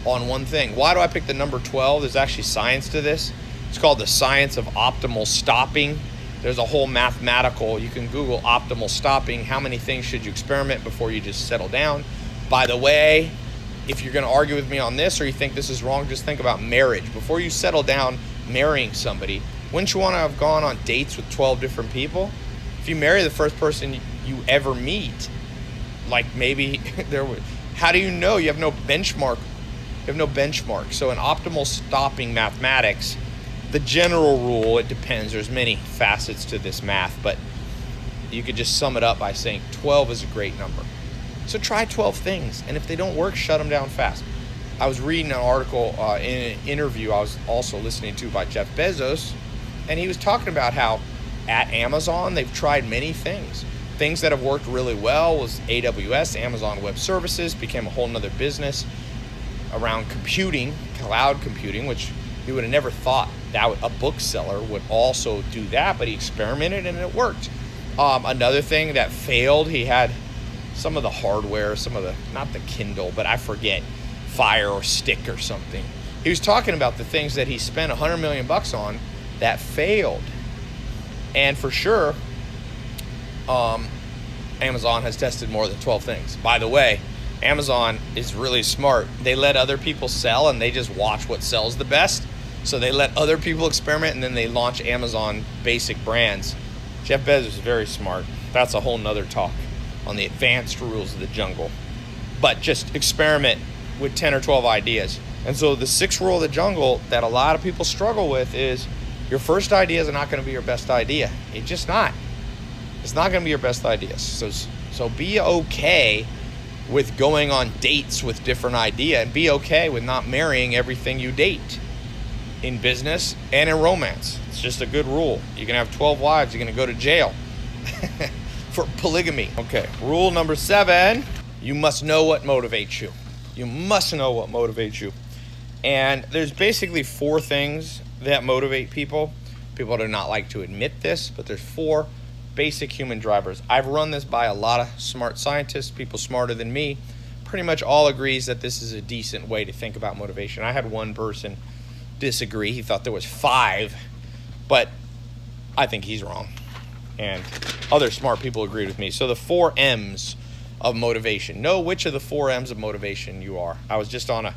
on one thing. Why do I pick the number 12? There's actually science to this. It's called the science of optimal stopping. There's a whole mathematical, you can Google optimal stopping. How many things should you experiment before you just settle down? By the way, if you're going to argue with me on this, or you think this is wrong, just think about marriage. Before you settle down marrying somebody, wouldn't you want to have gone on dates with 12 different people? If you marry the first person you ever meet, like maybe how do you know? You have no benchmark. You have no benchmark. So in optimal stopping mathematics, the general rule, it depends. There's many facets to this math, but you could just sum it up by saying 12 is a great number. So try 12 things, and if they don't work, shut them down fast. I was reading an article in an interview I was also listening to by Jeff Bezos, and he was talking about how at Amazon they've tried many things. Things that have worked really well was AWS, Amazon Web Services, became a whole nother business around computing, cloud computing, which you would have never thought that a bookseller would also do that, but he experimented and it worked. Another thing that failed, he had some of the hardware, not the Kindle, but I forget, Fire or Stick or something. He was talking about the things that he spent $100 million on that failed. And for sure, Amazon has tested more than 12 things. By the way, Amazon is really smart. They let other people sell and they just watch what sells the best. So they let other people experiment and then they launch Amazon basic brands. Jeff Bezos is very smart. That's a whole nother talk on the advanced rules of the jungle. But just experiment with 10 or 12 ideas. And so the 6th rule of the jungle that a lot of people struggle with is your first idea is not going to be your best idea. It's just not. It's not going to be your best idea. So be okay with going on dates with different ideas, and be okay with not marrying everything you date in business and in romance. It's just a good rule. You can have 12 wives, you're going to go to jail for polygamy. Okay, rule number 7, you must know what motivates you. You must know what motivates you. And there's basically 4 things that motivate people. People do not like to admit this, but there's 4 basic human drivers. I've run this by a lot of smart scientists, people smarter than me. Pretty much all agrees that this is a decent way to think about motivation. I had one person disagree. He thought there was 5, but I think he's wrong. And other smart people agreed with me. So the 4 M's of motivation. Know which of the 4 M's of motivation you are. I was on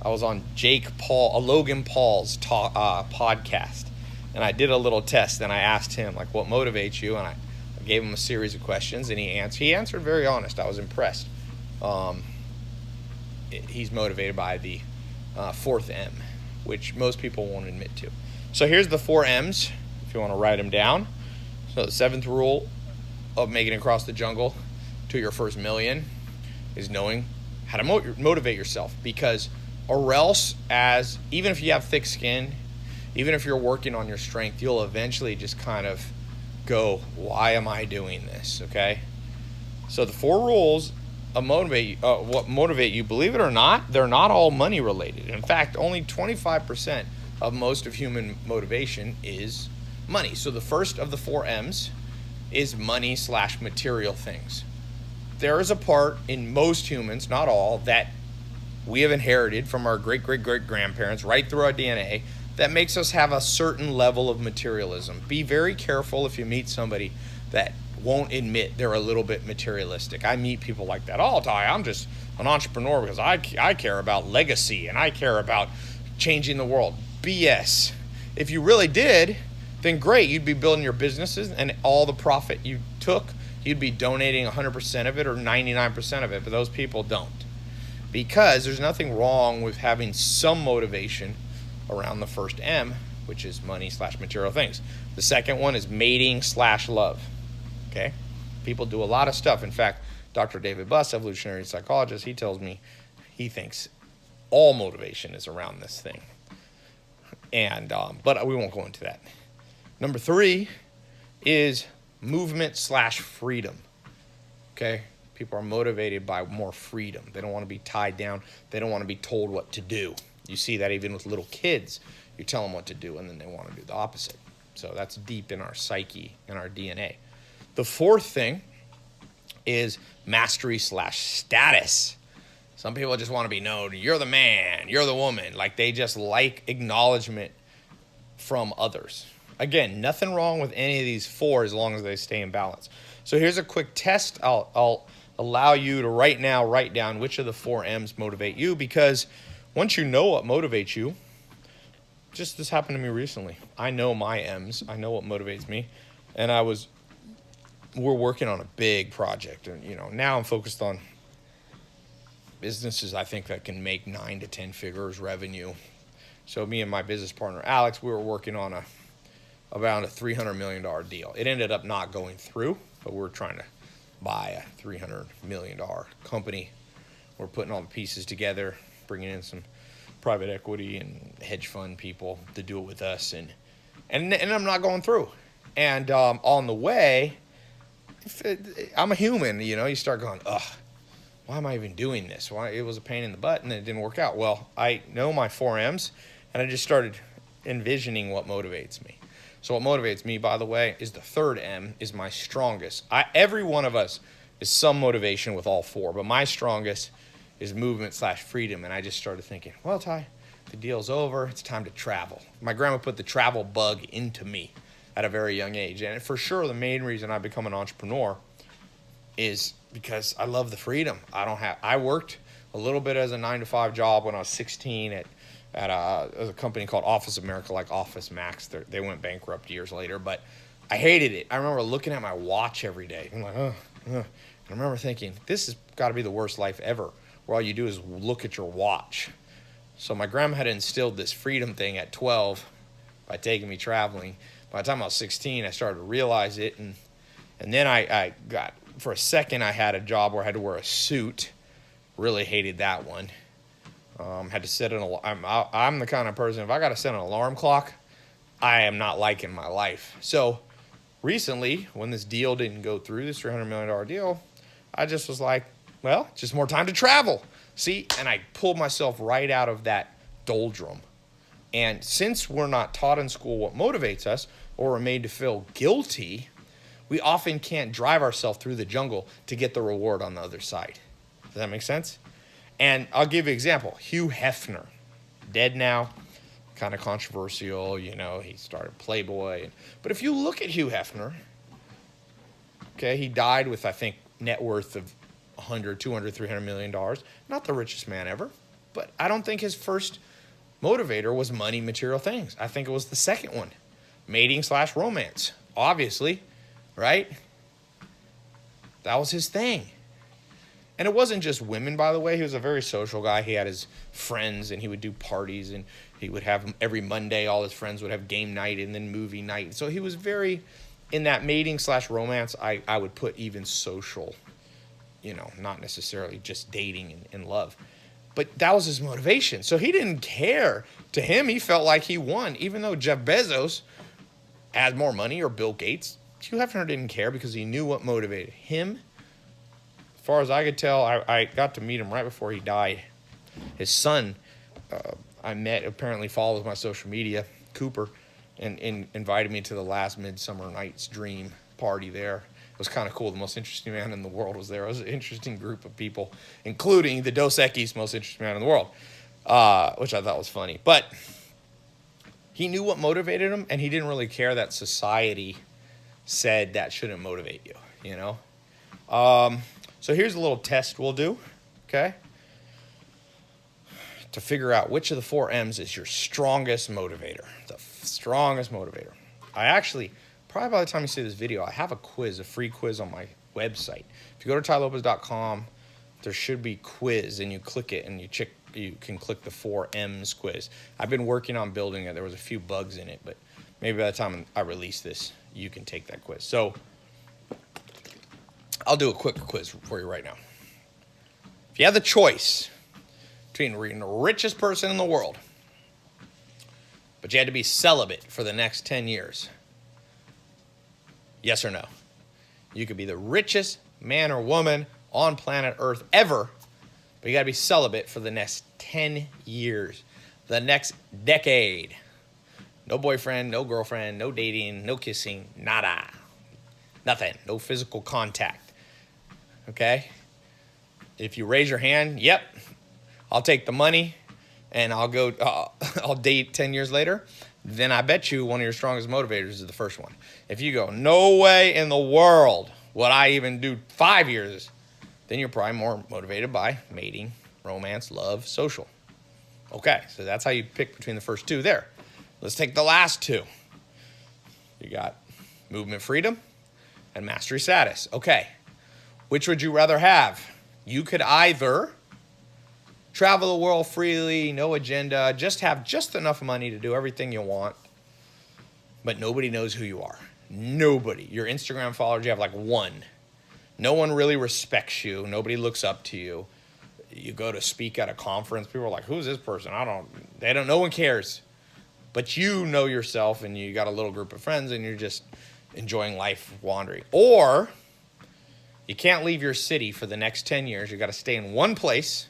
Logan Paul's podcast, and I did a little test, and I asked him, like, what motivates you? And I gave him a series of questions, and he answered very honest. I was impressed. He's motivated by the 4th M, which most people won't admit to. So here's the 4 M's, if you want to write them down. So the 7th rule of making it across the jungle to your first million is knowing how to motivate yourself, because or else, even if you have thick skin, even if you're working on your strength, you'll eventually just kind of go, why am I doing this? Okay? So the 4 rules of what motivate you, believe it or not, they're not all money related. In fact, only 25% of most of human motivation is money. So the first of the 4 M's is money/material things. There is a part in most humans, not all, that we have inherited from our great-great-great-grandparents right through our DNA that makes us have a certain level of materialism. Be very careful if you meet somebody that won't admit they're a little bit materialistic. I meet people like that all the time. I'm just an entrepreneur because I care about legacy and I care about changing the world. BS. If you really did, then great. You'd be building your businesses, and all the profit you took, you'd be donating 100% of it or 99% of it, but those people don't. Because there's nothing wrong with having some motivation around the first M, which is money/material things. The second one is mating/love. Okay? People do a lot of stuff. In fact, Dr. David Buss, evolutionary psychologist, he tells me he thinks all motivation is around this thing. And but we won't go into that. Number 3 is movement/freedom. Okay? People are motivated by more freedom. They don't want to be tied down. They don't want to be told what to do. You see that even with little kids. You tell them what to do, and then they want to do the opposite. So that's deep in our psyche, in our DNA. The 4th thing is mastery/status. Some people just want to be known. You're the man. You're the woman. Like, they just like acknowledgement from others. Again, nothing wrong with any of these 4 as long as they stay in balance. So here's a quick test. I'll allow you to right now write down which of the 4 M's motivate you, because once you know what motivates you, this happened to me recently. I know my M's. I know what motivates me. And we're working on a big project. And, now I'm focused on businesses I think that can make 9 to 10 figures revenue. So me and my business partner, Alex, we were working on around a $300 million deal. It ended up not going through, but we're trying to buy a $300 million company. We're putting all the pieces together, bringing in some private equity and hedge fund people to do it with us, and I'm not going through. And on the way, I'm a human, you start going, ugh, why am I even doing this? Why? It was a pain in the butt, and it didn't work out. Well, I know my 4 M's, and I just started envisioning what motivates me. So what motivates me, by the way, is the 3rd M, is my strongest. Every one of us is some motivation with all 4, but my strongest is movement/freedom. And I just started thinking, well, Ty, the deal's over. It's time to travel. My grandma put the travel bug into me at a very young age. And for sure, the main reason I become an entrepreneur is because I love the freedom. I worked a little bit as a 9-to-5 job when I was 16 at a company called Office America, like Office Max. They went bankrupt years later, but I hated it. I remember looking at my watch every day. I'm like, And I remember thinking, this has got to be the worst life ever, where all you do is look at your watch. So my grandma had instilled this freedom thing at 12 by taking me traveling. By the time I was 16, I started to realize it, and then I got, for a second, I had a job where I had to wear a suit. Really hated that one. Had to set an alarm. I'm the kind of person, if I got to set an alarm clock, I am not liking my life. So recently, when this deal didn't go through, this $300 million deal, I just was like, well, just more time to travel. See, and I pulled myself right out of that doldrum. And since we're not taught in school what motivates us, or we're made to feel guilty We often can't drive ourselves through the jungle to get the reward on the other side. Does that make sense? And I'll give you an example. Hugh Hefner, dead now, kind of controversial, you know, he started Playboy. But if you look at Hugh Hefner, okay, he died with, I think, net worth of 100, 200, 300 million dollars. Not the richest man ever, but I don't think his first motivator was money, material things. I think it was the second one, mating/romance, obviously, right? That was his thing. And it wasn't just women, by the way. He was a very social guy. He had his friends, and he would do parties, and he would have every Monday, all his friends would have game night and then movie night. So he was very, in that mating/romance, I would put even social, you know, not necessarily just dating and love. But that was his motivation. So he didn't care. To him, he felt like he won. Even though Jeff Bezos had more money, or Bill Gates, Hugh Hefner didn't care because he knew what motivated him. As far as I could tell, I got to meet him right before he died. His son, I met, apparently follows my social media, Cooper, and invited me to the last Midsummer Night's Dream party there. It was kind of cool. The most interesting man in the world was there. It was an interesting group of people, including the Dos Equis most interesting man in the world, which I thought was funny. But he knew what motivated him, and he didn't really care that society said that shouldn't motivate you, you know? So here's a little test we'll do, okay? To figure out which of the 4 M's is your strongest motivator. The strongest motivator. I actually, probably by the time you see this video, I have a quiz, a free quiz on my website. If you go to tylopez.com, there should be quiz, and you click it, and you can click the 4 M's quiz. I've been working on building it. There was a few bugs in it, but maybe by the time I release this, you can take that quiz. So I'll do a quick quiz for you right now. If you had the choice between being the richest person in the world, but you had to be celibate for the next 10 years, yes or no? You could be the richest man or woman on planet Earth ever, but you got to be celibate for the next 10 years, the next decade. No boyfriend, no girlfriend, no dating, no kissing, nada. Nothing, no physical contact. Okay? If you raise your hand, yep, I'll take the money and I'll date 10 years later, then I bet you one of your strongest motivators is the first one. If you go, no way in the world would I even do 5 years, then you're probably more motivated by mating, romance, love, social. Okay, so that's how you pick between the first 2 there. Let's take the last 2. You got movement freedom and mastery status. Okay, which would you rather have? You could either travel the world freely, no agenda, just have just enough money to do everything you want, but nobody knows who you are. Nobody. Your Instagram followers, you have like 1. No one really respects you. Nobody looks up to you. You go to speak at a conference, people are like, who's this person? No one cares. But you know yourself, and you got a little group of friends, and you're just enjoying life wandering. Or you can't leave your city for the next 10 years. You got to stay in one place,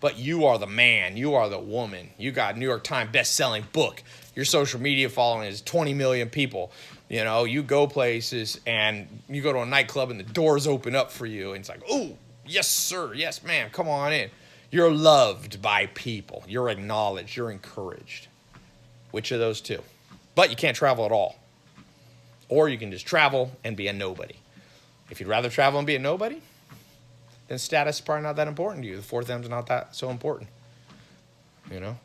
but you are the man. You are the woman. You got New York Times best-selling book. Your social media following is 20 million people. You know, you go places, and you go to a nightclub, and the doors open up for you, and it's like, oh, yes, sir. Yes, ma'am. Come on in. You're loved by people. You're acknowledged. You're encouraged. Which of those 2? But you can't travel at all. Or you can just travel and be a nobody. If you'd rather travel and be a nobody, then status is probably not that important to you. The 4th M's not that so important. You know?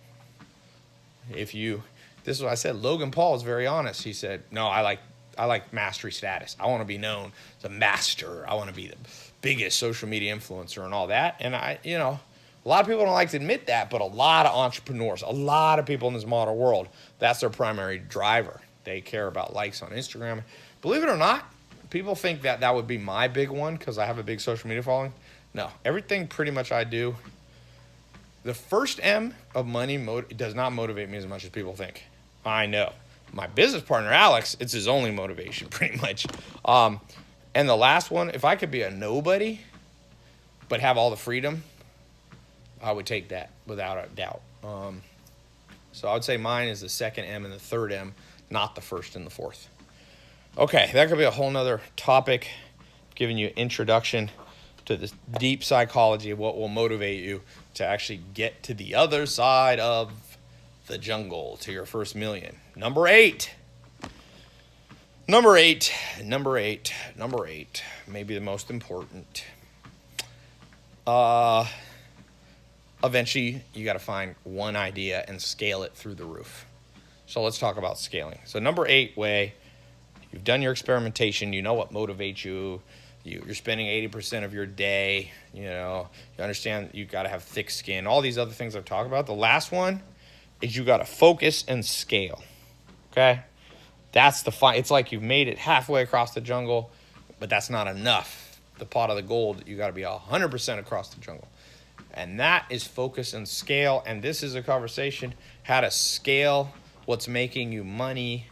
This is what I said. Logan Paul is very honest. He said, no, I like mastery status. I want to be known as a master. I want to be the biggest social media influencer and all that. And a lot of people don't like to admit that, but a lot of entrepreneurs, a lot of people in this modern world, that's their primary driver. They care about likes on Instagram. Believe it or not, people think that would be my big one because I have a big social media following. No, everything pretty much I do. The first M of money does not motivate me as much as people think. I know. My business partner, Alex, it's his only motivation pretty much. And the last one, if I could be a nobody but have all the freedom, I would take that without a doubt. So I would say mine is the second M and the third M, not the first and the fourth. Okay, that could be a whole nother topic, giving you introduction to this deep psychology of what will motivate you to actually get to the other side of the jungle to your first million. Number eight, maybe the most important. Eventually, you got to find one idea and scale it through the roof. So let's talk about scaling. So number 8 way, you've done your experimentation. You know what motivates you. You're spending 80% of your day. You understand you got to have thick skin. All these other things I've talked about. The last one is you got to focus and scale. Okay? That's the fight. It's like you've made it halfway across the jungle, but that's not enough. The pot of the gold, you got to be 100% across the jungle. And that is focus and scale. And this is a conversation how to scale what's making you money.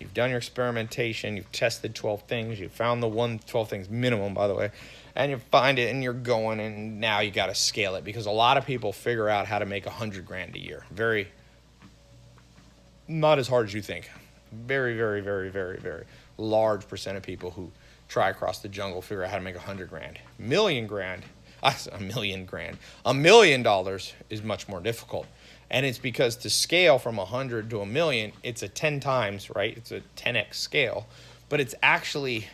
You've done your experimentation. You've tested 12 things. You found the 12 things minimum, by the way. And you find it and you're going, and now you got to scale it, because a lot of people figure out how to make $100,000 a year. Very, not as hard as you think. Very, very, very, very, very large percent of people who try across the jungle figure out how to make $100,000. $1 million is much more difficult. And it's because to scale from 100 to 1 million, it's a 10 times, right? It's a 10x scale, but it's actually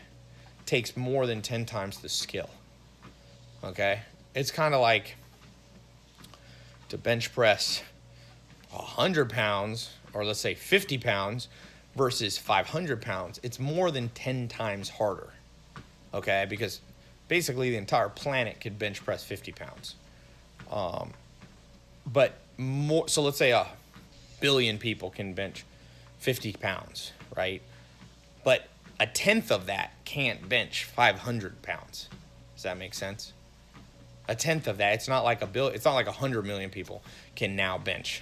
takes more than 10 times the skill. Okay? It's kind of like to bench press 100 pounds, or let's say 50 pounds versus 500 pounds. It's more than 10 times harder. Okay? Because basically the entire planet could bench press 50 pounds. But more, so let's say 1 billion people can bench 50 pounds, right? But a tenth of that can't bench 500 pounds. Does that make sense? A tenth of that. It's not like it's not like 100 million people can now bench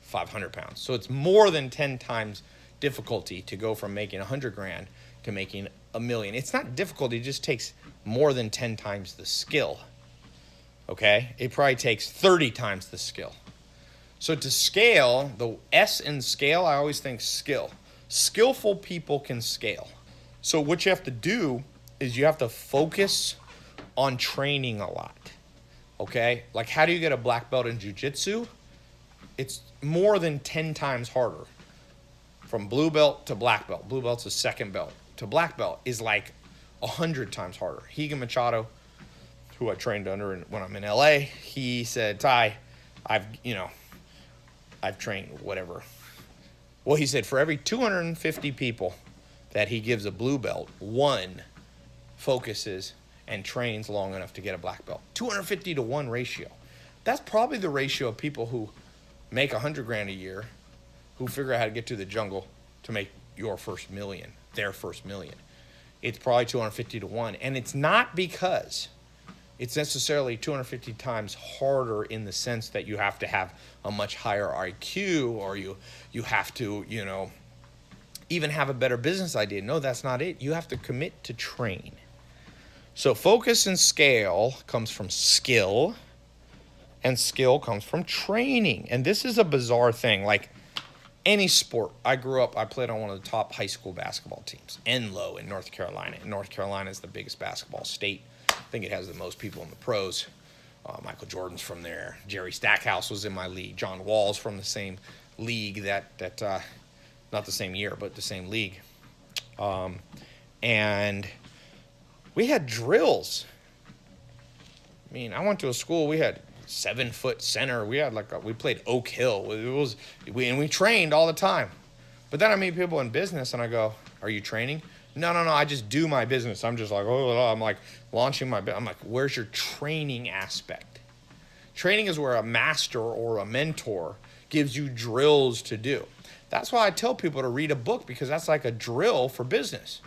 500 pounds. So it's more than 10 times difficulty to go from making $100,000 to making $1 million. It's not difficult. It just takes more than 10 times the skill. Okay? It probably takes 30 times the skill. So to scale, the S in scale, I always think skill. Skillful people can scale. So what you have to do is you have to focus on training a lot. Okay? Like, how do you get a black belt in jiu-jitsu? It's more than 10 times harder. From blue belt to black belt. Blue belt's a second belt. To black belt is like 100 times harder. Higa Machado, who I trained under when I'm in LA, he said, Ty, I've trained whatever. Well, he said for every 250 people that he gives a blue belt, one focuses and trains long enough to get a black belt. 250 to 1 ratio. That's probably the ratio of people who make $100,000 a year, who figure out how to get to the jungle to make your first million, their first million. It's probably 250 to 1. And it's not because it's necessarily 250 times harder in the sense that you have to have a much higher IQ, or you have to, even have a better business idea. No, that's not it. You have to commit to train. So focus and scale comes from skill, and skill comes from training. And this is a bizarre thing. Like any sport, I played on one of the top high school basketball teams, Enloe in North Carolina. And North Carolina is the biggest basketball state. I think it has the most people in the pros. Michael Jordan's from there. Jerry Stackhouse was in my league. John Wall's from the same league that not the same year, but the same league. And we had drills. I mean, I went to a school, we had 7-foot center. We had we played Oak Hill. And we trained all the time. But then I meet people in business and I go, are you training? No, I just do my business. I'm just like, I'm like launching my business. I'm like, where's your training aspect? Training is where a master or a mentor gives you drills to do. That's why I tell people to read a book, because that's like a drill for business.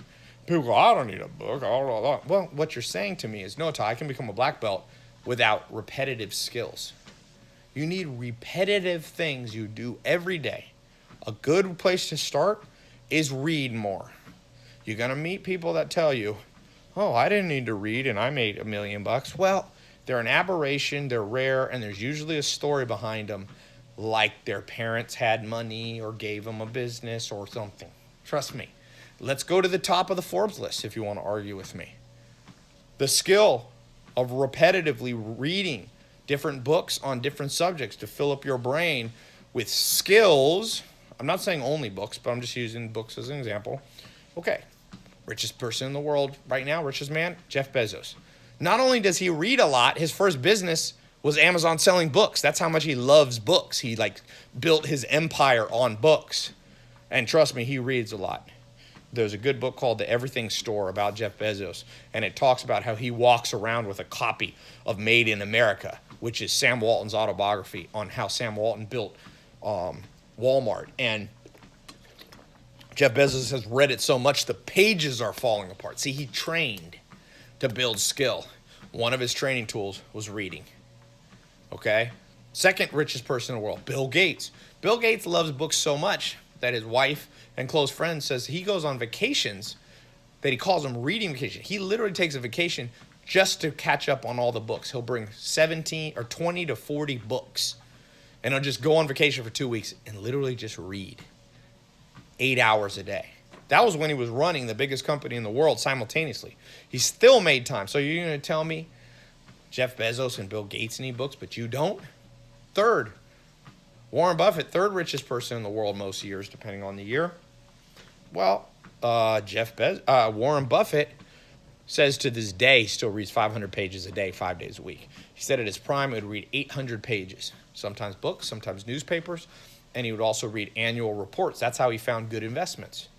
People go, I don't need a book. Well, what you're saying to me is, no, Ty, I can become a black belt without repetitive skills. You need repetitive things you do every day. A good place to start is read more. You're going to meet people that tell you, oh, I didn't need to read and I made $1 million. Well, they're an aberration, they're rare, and there's usually a story behind them, like their parents had money or gave them a business or something. Trust me. Let's go to the top of the Forbes list if you want to argue with me. The skill of repetitively reading different books on different subjects to fill up your brain with skills. I'm not saying only books, but I'm just using books as an example. Okay, richest person in the world right now, richest man, Jeff Bezos. Not only does he read a lot, his first business was Amazon selling books. That's how much he loves books. He built his empire on books. And trust me, he reads a lot. There's a good book called The Everything Store about Jeff Bezos, and it talks about how he walks around with a copy of Made in America, which is Sam Walton's autobiography on how Sam Walton built Walmart. And Jeff Bezos has read it so much the pages are falling apart. See, he trained to build skill. One of his training tools was reading. Okay? Second richest person in the world, Bill Gates. Bill Gates loves books so much that his wife and close friend says he goes on vacations that he calls them reading vacation. He literally takes a vacation just to catch up on all the books. He'll bring 17 or 20 to 40 books, and he'll just go on vacation for 2 weeks and literally just read 8 hours a day. That was when he was running the biggest company in the world simultaneously. He still made time. So you're going to tell me Jeff Bezos and Bill Gates need books, but you don't? Third, Warren Buffett, third richest person in the world most years, depending on the year. Well, Warren Buffett says to this day he still reads 500 pages a day, 5 days a week. He said at his prime he would read 800 pages, sometimes books, sometimes newspapers, and he would also read annual reports. That's how he found good investments.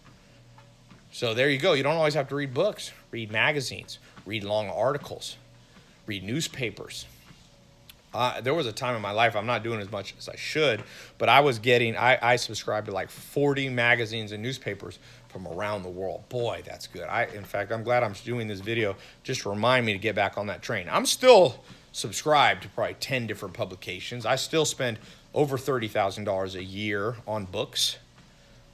So there you go. You don't always have to read books. Read magazines, read long articles, read newspapers. There was a time in my life, I'm not doing as much as I should, but I subscribed to like 40 magazines and newspapers from around the world. Boy, that's good. In fact, I'm glad I'm doing this video just to remind me to get back on that train. I'm still subscribed to probably 10 different publications. I still spend over $30,000 a year on books,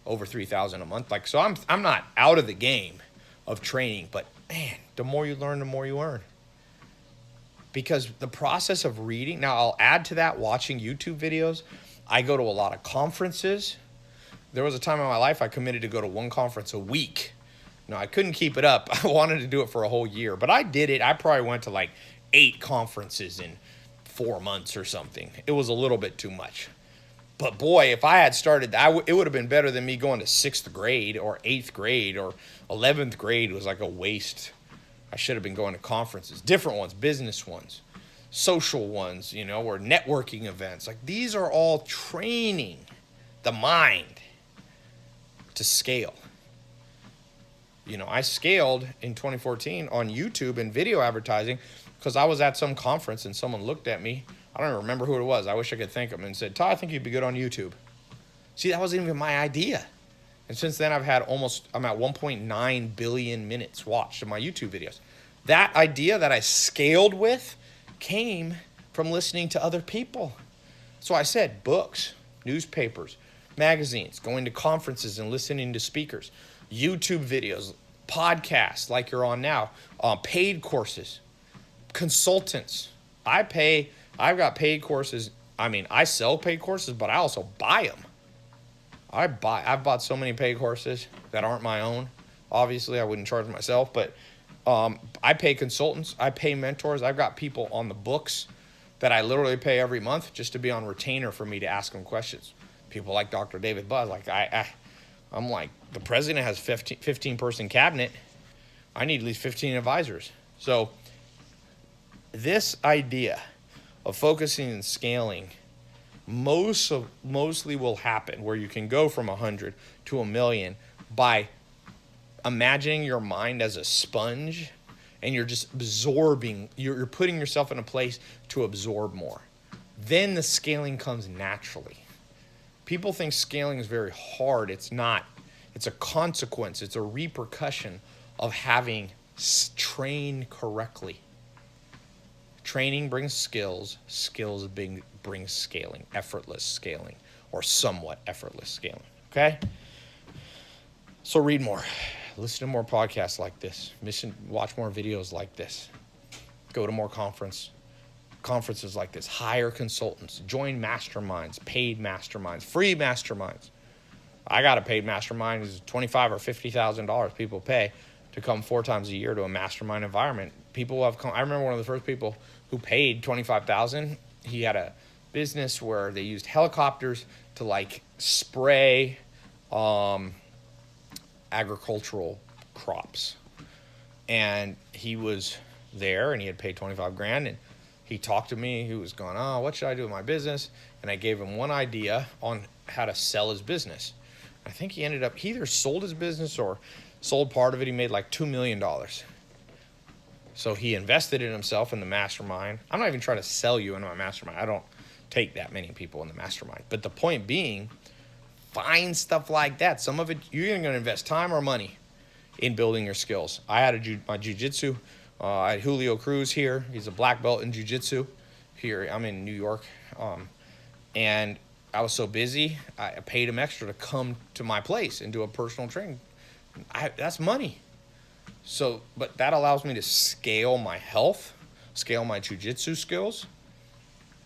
over $3,000 a month. So I'm not out of the game of training, but man, the more you learn, the more you earn. Because the process of reading, now I'll add to that watching YouTube videos. I go to a lot of conferences. There was a time in my life I committed to go to one conference a week. No, I couldn't keep it up. I wanted to do it for a whole year, but I did it. I probably went to like 8 conferences in 4 months or something. It was a little bit too much. But boy, if I had started, it would have been better than me going to 6th grade or 8th grade or 11th grade. It was like a waste. I should have been going to conferences, different ones, business ones, social ones, or networking events. Like these are all training the mind to scale. I scaled in 2014 on YouTube and video advertising because I was at some conference and someone looked at me. I don't even remember who it was. I wish I could thank him and said, "Todd, I think you'd be good on YouTube." See, that wasn't even my idea. And since then, I'm at 1.9 billion minutes watched of my YouTube videos. That idea that I scaled with came from listening to other people. So I said books, newspapers, magazines, going to conferences and listening to speakers, YouTube videos, podcasts like you're on now, paid courses, consultants. I've got paid courses. I sell paid courses, but I also buy them. I've bought so many paid courses that aren't my own. Obviously, I wouldn't charge myself, but I pay consultants. I pay mentors. I've got people on the books that I literally pay every month just to be on retainer for me to ask them questions. People like Dr. David Buzz. I'm like, the president has 15-person cabinet. I need at least 15 advisors. So this idea of focusing and scaling mostly will happen where you can go from 100 to 1 million by imagining your mind as a sponge and you're just absorbing, you're putting yourself in a place to absorb more. Then the scaling comes naturally. People think scaling is very hard. It's not. It's a consequence. It's a repercussion of having trained correctly. Training brings skills. Skills brings scaling, effortless scaling, or somewhat effortless scaling. Okay? So read more. Listen to more podcasts like this. Watch more videos like this. Go to more conferences like this. Hire consultants. Join masterminds, paid masterminds, free masterminds. I got a paid mastermind. It's $25,000 or $50,000 people pay to come 4 times a year to a mastermind environment. People have come. I remember one of the first people who paid $25,000. He had a business where they used helicopters to like spray agricultural crops, and he was there and he had paid 25 grand, and he talked to me. He was going, oh, what should I do with my business? And I gave him one idea on how to sell his business. I think he ended up, he either sold his business or sold part of it. He made like $2 million. So he invested in himself in the mastermind. I'm not even trying to sell you into my mastermind. I don't take that many people in the mastermind. But the point being, find stuff like that. Some of it, you're going to invest time or money in building your skills. I had my jiu-jitsu. I had Julio Cruz here. He's a black belt in jiu-jitsu here. I'm in New York. And I was so busy, I paid him extra to come to my place and do a personal training. That's money. So, but that allows me to scale my health, scale my jiu-jitsu skills.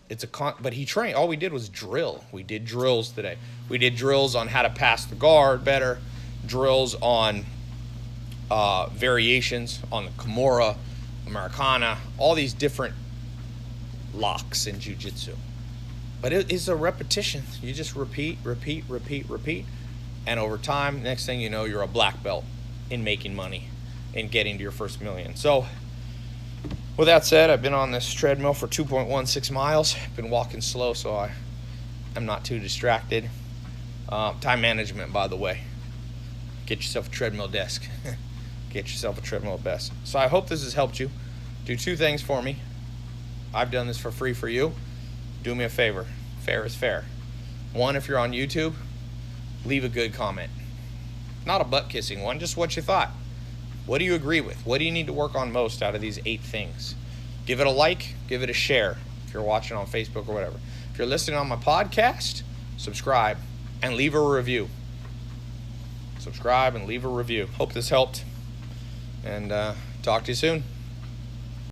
But he trained. All we did was drill. We did drills today. We did drills on how to pass the guard better, drills on variations on the Kimura, Americana, all these different locks in jiu-jitsu. But it is a repetition. You just repeat. And over time, next thing you know, you're a black belt in making money and getting to your first million. So with that said, I've been on this treadmill for 2.16 miles. I've been walking slow, so I'm not too distracted. Time management, by the way. Get yourself a treadmill desk. Get yourself a treadmill desk. So I hope this has helped you. Do 2 things for me. I've done this for free for you. Do me a favor. Fair is fair. 1, if you're on YouTube, leave a good comment. Not a butt-kissing one, just what you thought. What do you agree with? What do you need to work on most out of these 8 things? Give it a like, give it a share if you're watching on Facebook or whatever. If you're listening on my podcast, subscribe and leave a review. Subscribe and leave a review. Hope this helped, and talk to you soon.